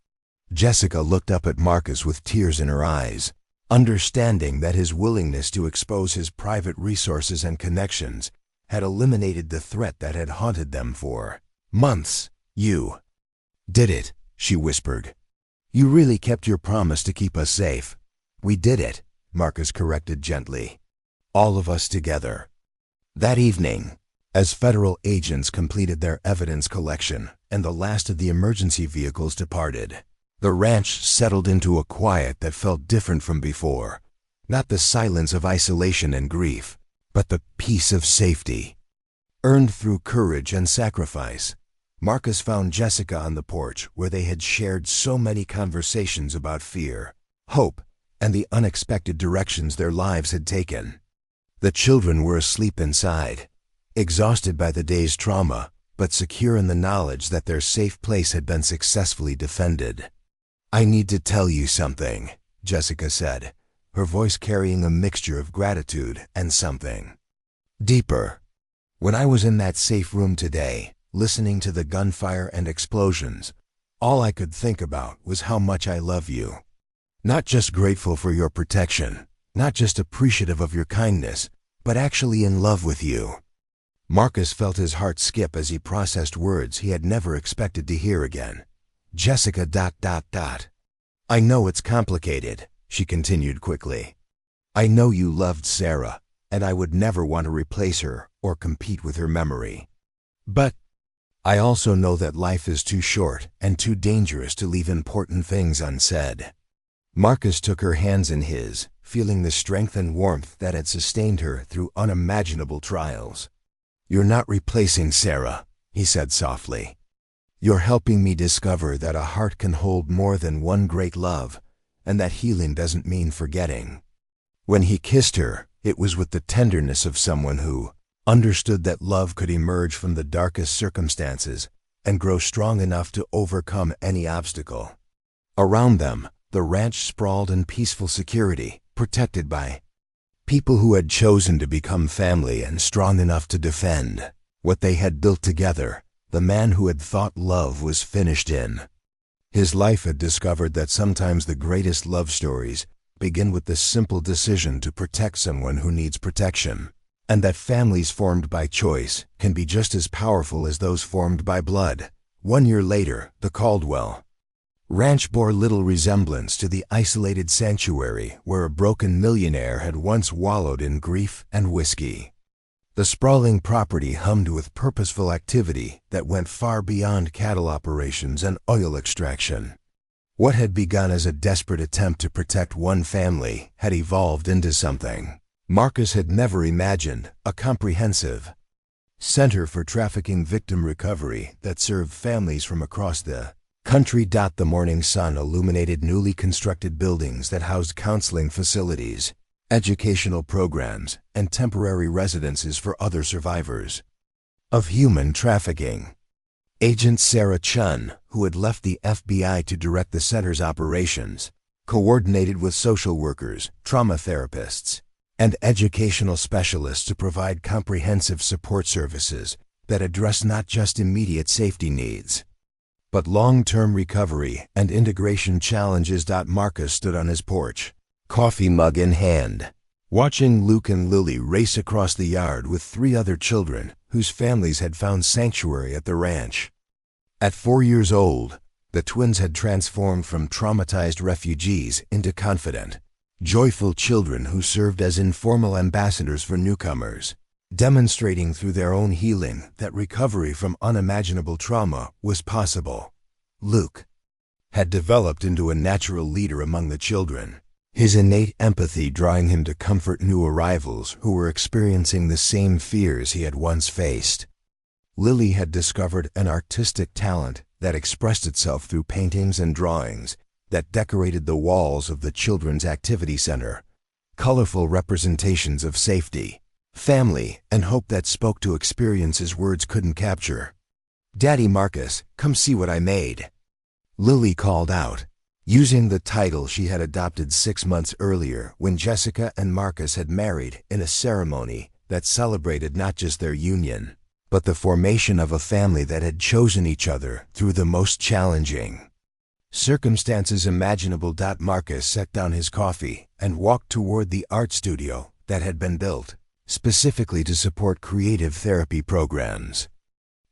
A: Jessica looked up at Marcus with tears in her eyes, understanding that his willingness to expose his private resources and connections had eliminated the threat that had haunted them for months. "You did it," she whispered. "You really kept your promise to keep us safe." "We did it," Marcus corrected gently. "All of us together." That evening, as federal agents completed their evidence collection and the last of the emergency vehicles departed, the ranch settled into a quiet that felt different from before. Not the silence of isolation and grief, but the peace of safety. Earned through courage and sacrifice, Marcus found Jessica on the porch where they had shared so many conversations about fear, hope, and the unexpected directions their lives had taken. The children were asleep inside, exhausted by the day's trauma, but secure in the knowledge that their safe place had been successfully defended. "I need to tell you something," Jessica said, her voice carrying a mixture of gratitude and something deeper. "When I was in that safe room today, listening to the gunfire and explosions, all I could think about was how much I love you. Not just grateful for your protection, not just appreciative of your kindness, but actually in love with you." Marcus felt his heart skip as he processed words he had never expected to hear again. "Jessica ... I know it's complicated," she continued quickly. "I know you loved Sarah, and I would never want to replace her or compete with her memory. But I also know that life is too short and too dangerous to leave important things unsaid." Marcus took her hands in his, feeling the strength and warmth that had sustained her through unimaginable trials. "You're not replacing Sarah," he said softly. "You're helping me discover that a heart can hold more than one great love, and that healing doesn't mean forgetting." When he kissed her, it was with the tenderness of someone who understood that love could emerge from the darkest circumstances and grow strong enough to overcome any obstacle. Around them, the ranch sprawled in peaceful security, protected by people who had chosen to become family and strong enough to defend what they had built together. The man who had thought love was finished in his life had discovered that sometimes the greatest love stories begin with the simple decision to protect someone who needs protection, and that families formed by choice can be just as powerful as those formed by blood. 1 year later, the Caldwell ranch bore little resemblance to the isolated sanctuary where a broken millionaire had once wallowed in grief and whiskey. The sprawling property hummed with purposeful activity that went far beyond cattle operations and oil extraction. What had begun as a desperate attempt to protect one family had evolved into something Marcus had never imagined: a comprehensive center for trafficking victim recovery that served families from across the country. The morning sun illuminated newly constructed buildings that housed counseling facilities, educational programs, and temporary residences for other survivors of human trafficking. Agent Sarah Chun, who had left the FBI to direct the center's operations, coordinated with social workers, trauma therapists, and educational specialists to provide comprehensive support services that address not just immediate safety needs, but long-term recovery and integration challenges. Marcus stood on his porch, coffee mug in hand, Watching Luke and Lily race across the yard with 3 other children whose families had found sanctuary at the ranch. At 4 years old, the twins had transformed from traumatized refugees into confident, joyful children who served as informal ambassadors for newcomers, demonstrating through their own healing that recovery from unimaginable trauma was possible. Luke had developed into a natural leader among the children, his innate empathy drawing him to comfort new arrivals who were experiencing the same fears he had once faced. Lily had discovered an artistic talent that expressed itself through paintings and drawings that decorated the walls of the Children's Activity Center, colorful representations of safety, family, and hope that spoke to experiences words couldn't capture. "Daddy Marcus, come see what I made," Lily called out, using the title she had adopted 6 months earlier when Jessica and Marcus had married in a ceremony that celebrated not just their union, but the formation of a family that had chosen each other through the most challenging circumstances imaginable. Marcus set down his coffee and walked toward the art studio that had been built specifically to support creative therapy programs.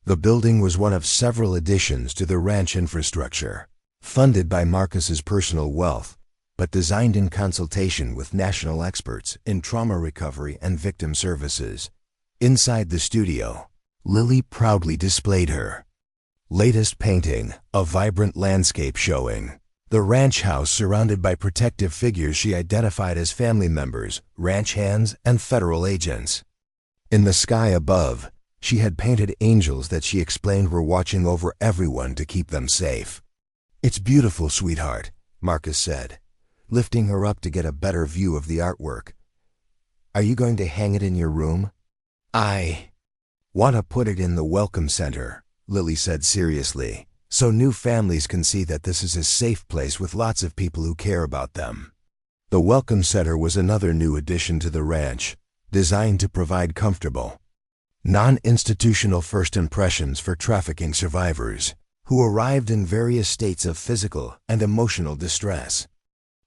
A: The building was one of several additions to the ranch infrastructure, funded by Marcus's personal wealth, but designed in consultation with national experts in trauma recovery and victim services. Inside the studio, Lily proudly displayed her latest painting, a vibrant landscape showing the ranch house surrounded by protective figures she identified as family members, ranch hands, and federal agents. In the sky above, she had painted angels that she explained were watching over everyone to keep them safe. "It's beautiful, sweetheart," Marcus said, lifting her up to get a better view of the artwork. "Are you going to hang it in your room?" "I want to put it in the welcome center," Lily said seriously, "so new families can see that this is a safe place with lots of people who care about them." The welcome center was another new addition to the ranch, designed to provide comfortable, non-institutional first impressions for trafficking survivors who arrived in various states of physical and emotional distress.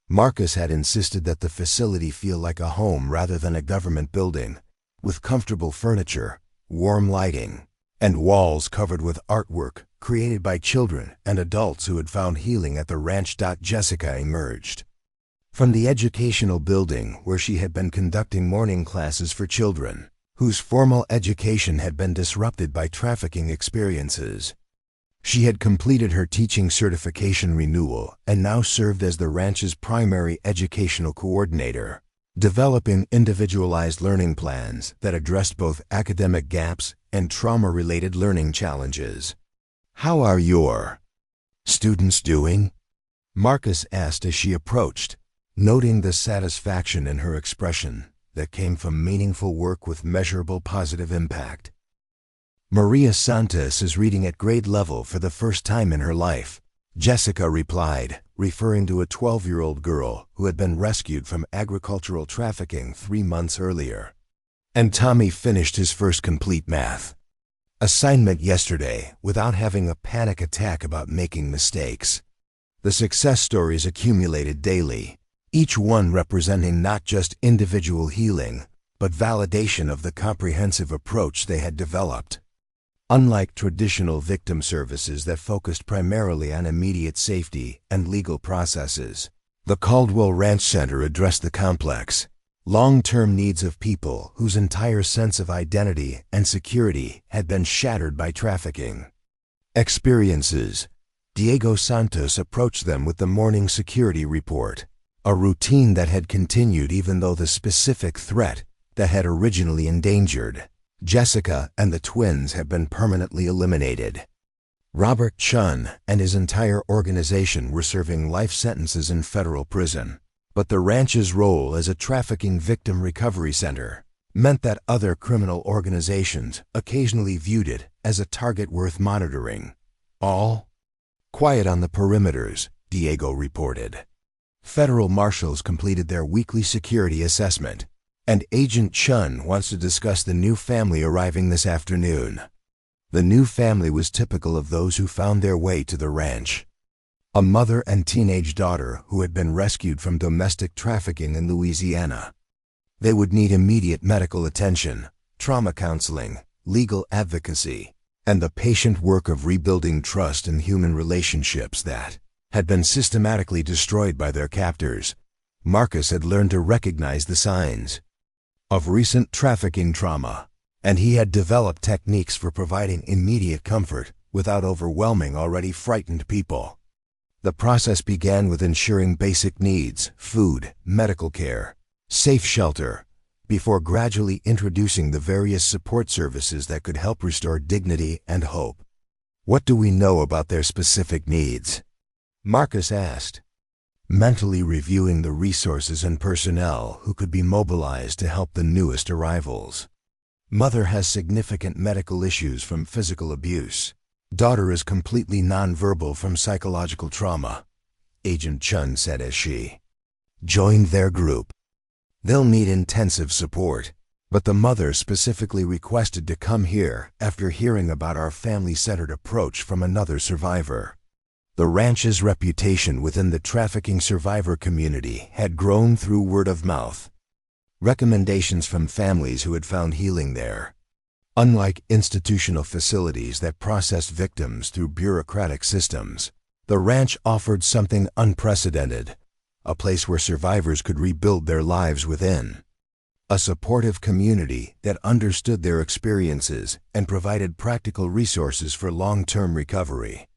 A: Marcus had insisted that the facility feel like a home rather than a government building, with comfortable furniture, warm lighting, and walls covered with artwork created by children and adults who had found healing at the ranch. Jessica emerged from the educational building where she had been conducting morning classes for children whose formal education had been disrupted by trafficking experiences. She had completed her teaching certification renewal and now served as the ranch's primary educational coordinator, developing individualized learning plans that addressed both academic gaps and trauma-related learning challenges. "How are your students doing?" Marcus asked as she approached, noting the satisfaction in her expression that came from meaningful work with measurable positive impact. "Maria Santos is reading at grade level for the first time in her life," Jessica replied, referring to a 12-year-old girl who had been rescued from agricultural trafficking 3 months earlier. "And Tommy finished his first complete math assignment yesterday without having a panic attack about making mistakes." The success stories accumulated daily, each one representing not just individual healing, but validation of the comprehensive approach they had developed. Unlike traditional victim services that focused primarily on immediate safety and legal processes, the Caldwell Ranch Center addressed the complex, long-term needs of people whose entire sense of identity and security had been shattered by trafficking experiences. Diego Santos approached them with the morning security report, a routine that had continued even though the specific threat that had originally endangered Jessica and the twins had been permanently eliminated. Robert Chun and his entire organization were serving life sentences in federal prison, but the ranch's role as a trafficking victim recovery center meant that other criminal organizations occasionally viewed it as a target worth monitoring. "All quiet on the perimeters," Diego reported. Federal marshals completed their weekly security assessment, and Agent Chun wants to discuss the new family arriving this afternoon. The new family was typical of those who found their way to the ranch. A mother and teenage daughter who had been rescued from domestic trafficking in Louisiana. They would need immediate medical attention, trauma counseling, legal advocacy, and the patient work of rebuilding trust in human relationships that had been systematically destroyed by their captors. Marcus had learned to recognize the signs of recent trafficking trauma, and he had developed techniques for providing immediate comfort without overwhelming already frightened people. The process began with ensuring basic needs, food, medical care, safe shelter, before gradually introducing the various support services that could help restore dignity and hope. What do we know about their specific needs? Marcus asked, mentally reviewing the resources and personnel who could be mobilized to help the newest arrivals. Mother has significant medical issues from physical abuse. Daughter is completely nonverbal from psychological trauma, Agent Chun said as she joined their group. They'll need intensive support, but the mother specifically requested to come here after hearing about our family-centered approach from another survivor. The ranch's reputation within the trafficking survivor community had grown through word of mouth. Recommendations from families who had found healing there. Unlike institutional facilities that processed victims through bureaucratic systems, the ranch offered something unprecedented, a place where survivors could rebuild their lives within. A supportive community that understood their experiences and provided practical resources for long-term recovery.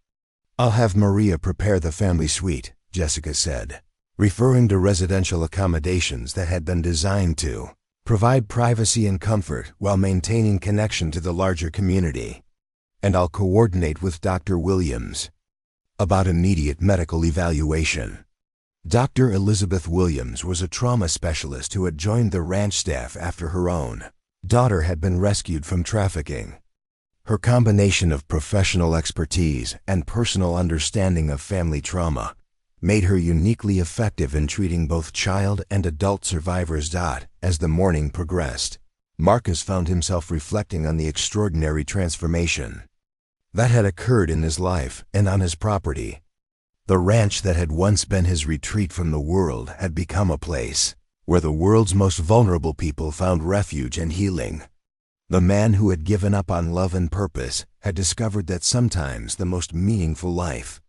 A: I'll have Maria prepare the family suite, Jessica said, referring to residential accommodations that had been designed to provide privacy and comfort while maintaining connection to the larger community. And I'll coordinate with Dr. Williams about immediate medical evaluation. Dr. Elizabeth Williams was a trauma specialist who had joined the ranch staff after her own daughter had been rescued from trafficking. Her combination of professional expertise and personal understanding of family trauma made her uniquely effective in treating both child and adult survivors. As the morning progressed, Marcus found himself reflecting on the extraordinary transformation that had occurred in his life and on his property. The ranch that had once been his retreat from the world had become a place where the world's most vulnerable people found refuge and healing. The man who had given up on love and purpose had discovered that sometimes the most meaningful life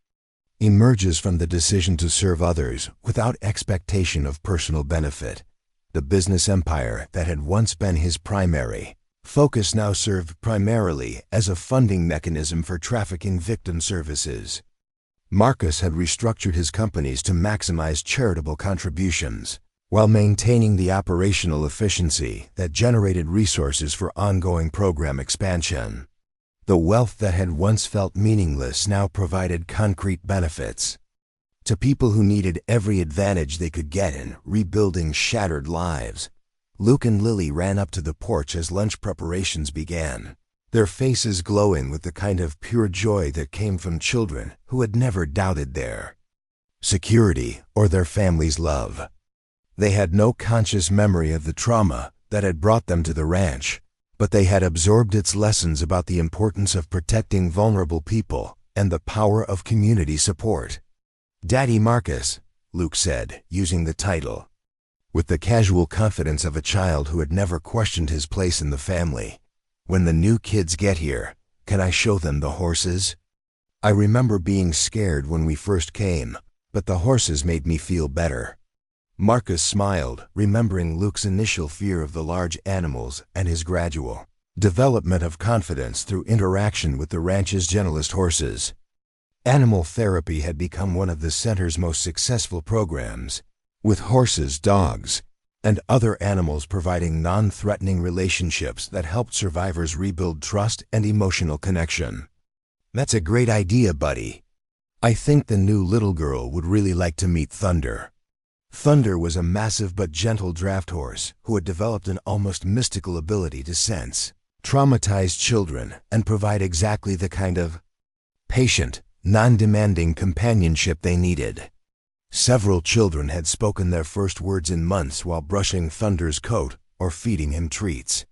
A: emerges from the decision to serve others without expectation of personal benefit. The business empire that had once been his primary focus now served primarily as a funding mechanism for trafficking victim services. Marcus had restructured his companies to maximize charitable contributions, while maintaining the operational efficiency that generated resources for ongoing program expansion. The wealth that had once felt meaningless now provided concrete benefits to people who needed every advantage they could get in rebuilding shattered lives. Luke and Lily ran up to the porch as lunch preparations began, their faces glowing with the kind of pure joy that came from children who had never doubted their security or their family's love. They had no conscious memory of the trauma that had brought them to the ranch, but they had absorbed its lessons about the importance of protecting vulnerable people and the power of community support. Daddy Marcus, Luke said, using the title with the casual confidence of a child who had never questioned his place in the family. When the new kids get here, can I show them the horses? I remember being scared when we first came, but the horses made me feel better. Marcus smiled, remembering Luke's initial fear of the large animals and his gradual development of confidence through interaction with the ranch's gentlest horses. Animal therapy had become one of the center's most successful programs, with horses, dogs, and other animals providing non-threatening relationships that helped survivors rebuild trust and emotional connection. That's a great idea, buddy. I think the new little girl would really like to meet Thunder. Thunder was a massive but gentle draft horse who had developed an almost mystical ability to sense traumatized children and provide exactly the kind of patient, non-demanding companionship they needed. Several children had spoken their first words in months while brushing Thunder's coat or feeding him treats.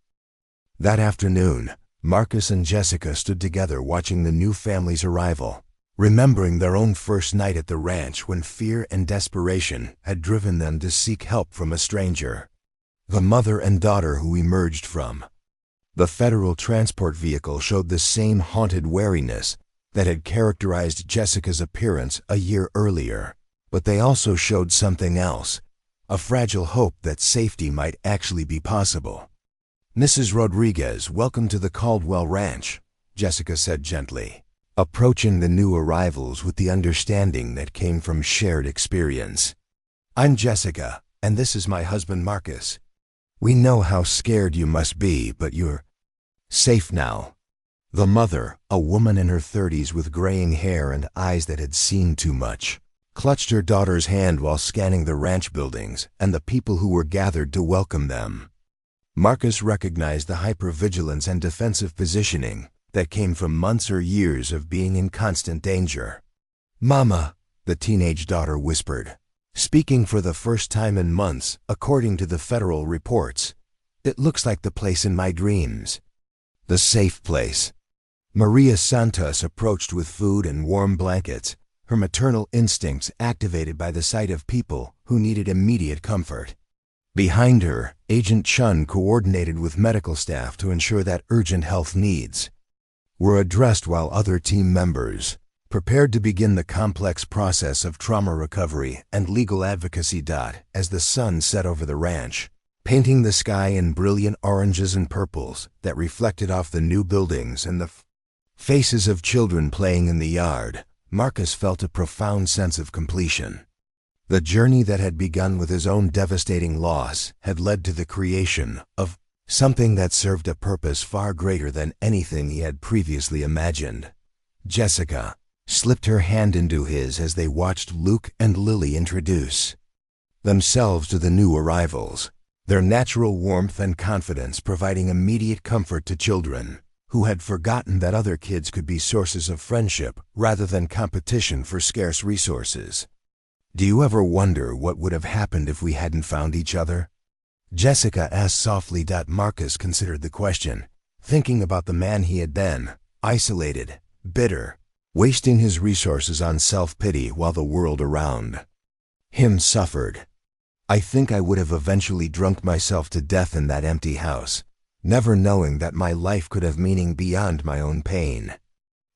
A: That afternoon, Marcus and Jessica stood together watching the new family's arrival, remembering their own first night at the ranch when fear and desperation had driven them to seek help from a stranger. the mother and daughter who emerged from. The federal transport vehicle showed the same haunted wariness that had characterized Jessica's appearance a year earlier, but they also showed something else, a fragile hope that safety might actually be possible. "Mrs. Rodriguez, welcome to the Caldwell Ranch," Jessica said gently, approaching the new arrivals with the understanding that came from shared experience. "I'm Jessica, and this is my husband Marcus. We know how scared you must be, but you're safe now." The mother, a woman in her 30s with graying hair and eyes that had seen too much, clutched her daughter's hand while scanning the ranch buildings and the people who were gathered to welcome them. Marcus recognized the hypervigilance and defensive positioning that came from months or years of being in constant danger. "Mama," the teenage daughter whispered, speaking for the first time in months, according to the federal reports. "It looks like the place in my dreams. The safe place." Maria Santos approached with food and warm blankets, her maternal instincts activated by the sight of people who needed immediate comfort. Behind her, Agent Chun coordinated with medical staff to ensure that urgent health needs were addressed, while other team members prepared to begin the complex process of trauma recovery and legal advocacy. As the sun set over the ranch, painting the sky in brilliant oranges and purples that reflected off the new buildings and the faces of children playing in the yard, Marcus felt a profound sense of completion. The journey that had begun with his own devastating loss had led to the creation of something that served a purpose far greater than anything he had previously imagined. Jessica slipped her hand into his as they watched Luke and Lily introduce themselves to the new arrivals, their natural warmth and confidence providing immediate comfort to children who had forgotten that other kids could be sources of friendship rather than competition for scarce resources. "Do you ever wonder what would have happened if we hadn't found each other?" Jessica asked softly. Marcus considered the question, thinking about the man he had been, isolated, bitter, wasting his resources on self-pity while the world around him suffered. "I think I would have eventually drunk myself to death in that empty house, never knowing that my life could have meaning beyond my own pain.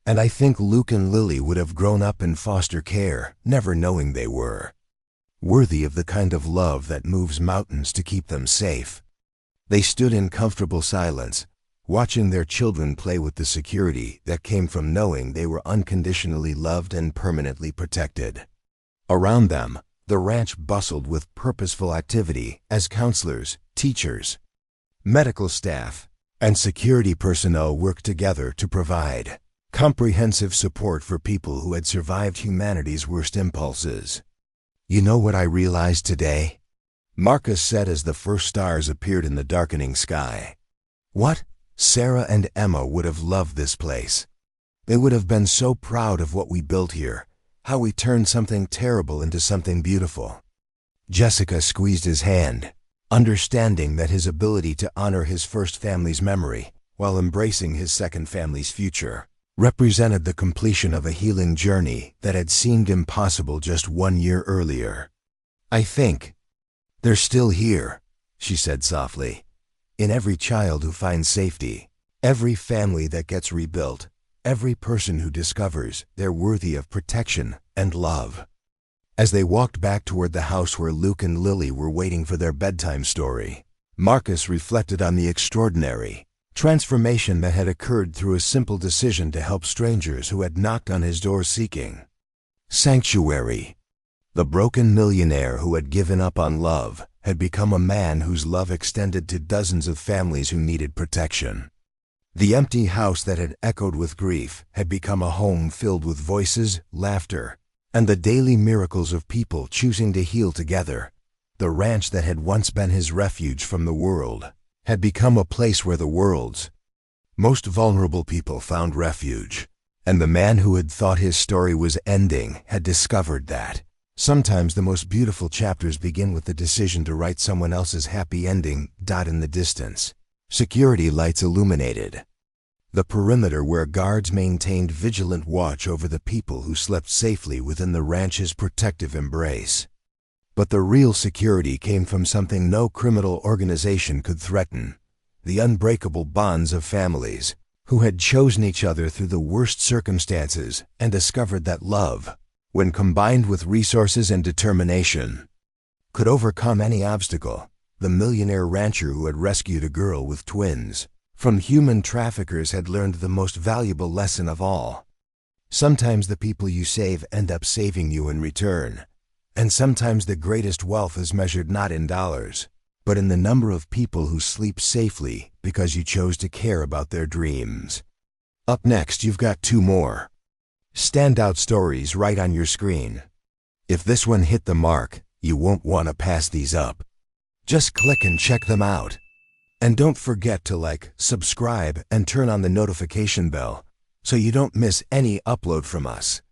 A: And I think Luke and Lily would have grown up in foster care, never knowing they were worthy of the kind of love that moves mountains to keep them safe." They stood in comfortable silence, watching their children play with the security that came from knowing they were unconditionally loved and permanently protected. Around them, the ranch bustled with purposeful activity as counselors, teachers, medical staff, and security personnel worked together to provide comprehensive support for people who had survived humanity's worst impulses. "You know what I realized today?" Marcus said as the first stars appeared in the darkening sky. "What? Sarah and Emma would have loved this place. They would have been so proud of what we built here, how we turned something terrible into something beautiful." Jessica squeezed his hand, understanding that his ability to honor his first family's memory while embracing his second family's future represented the completion of a healing journey that had seemed impossible just 1 year earlier. "I think they're still here," she said softly. "In every child who finds safety, every family that gets rebuilt, every person who discovers they're worthy of protection and love." As they walked back toward the house where Luke and Lily were waiting for their bedtime story, Marcus reflected on the extraordinary transformation that had occurred through a simple decision to help strangers who had knocked on his door seeking sanctuary. The broken millionaire who had given up on love had become a man whose love extended to dozens of families who needed protection. The empty house that had echoed with grief had become a home filled with voices, laughter, and the daily miracles of people choosing to heal together. The ranch that had once been his refuge from the world had become a place where the world's most vulnerable people found refuge. And the man who had thought his story was ending had discovered that sometimes the most beautiful chapters begin with the decision to write someone else's happy ending. In the distance, security lights illuminated the perimeter where guards maintained vigilant watch over the people who slept safely within the ranch's protective embrace. But the real security came from something no criminal organization could threaten: the unbreakable bonds of families who had chosen each other through the worst circumstances and discovered that love, when combined with resources and determination, could overcome any obstacle. The millionaire rancher who had rescued a girl with twins from human traffickers had learned the most valuable lesson of all. Sometimes the people you save end up saving you in return, and sometimes the greatest wealth is measured not in dollars, but in the number of people who sleep safely because you chose to care about their dreams. Up next, you've got two more standout stories right on your screen. If this one hit the mark, you won't want to pass these up. Just click and check them out. And don't forget to like, subscribe, and turn on the notification bell so you don't miss any upload from us.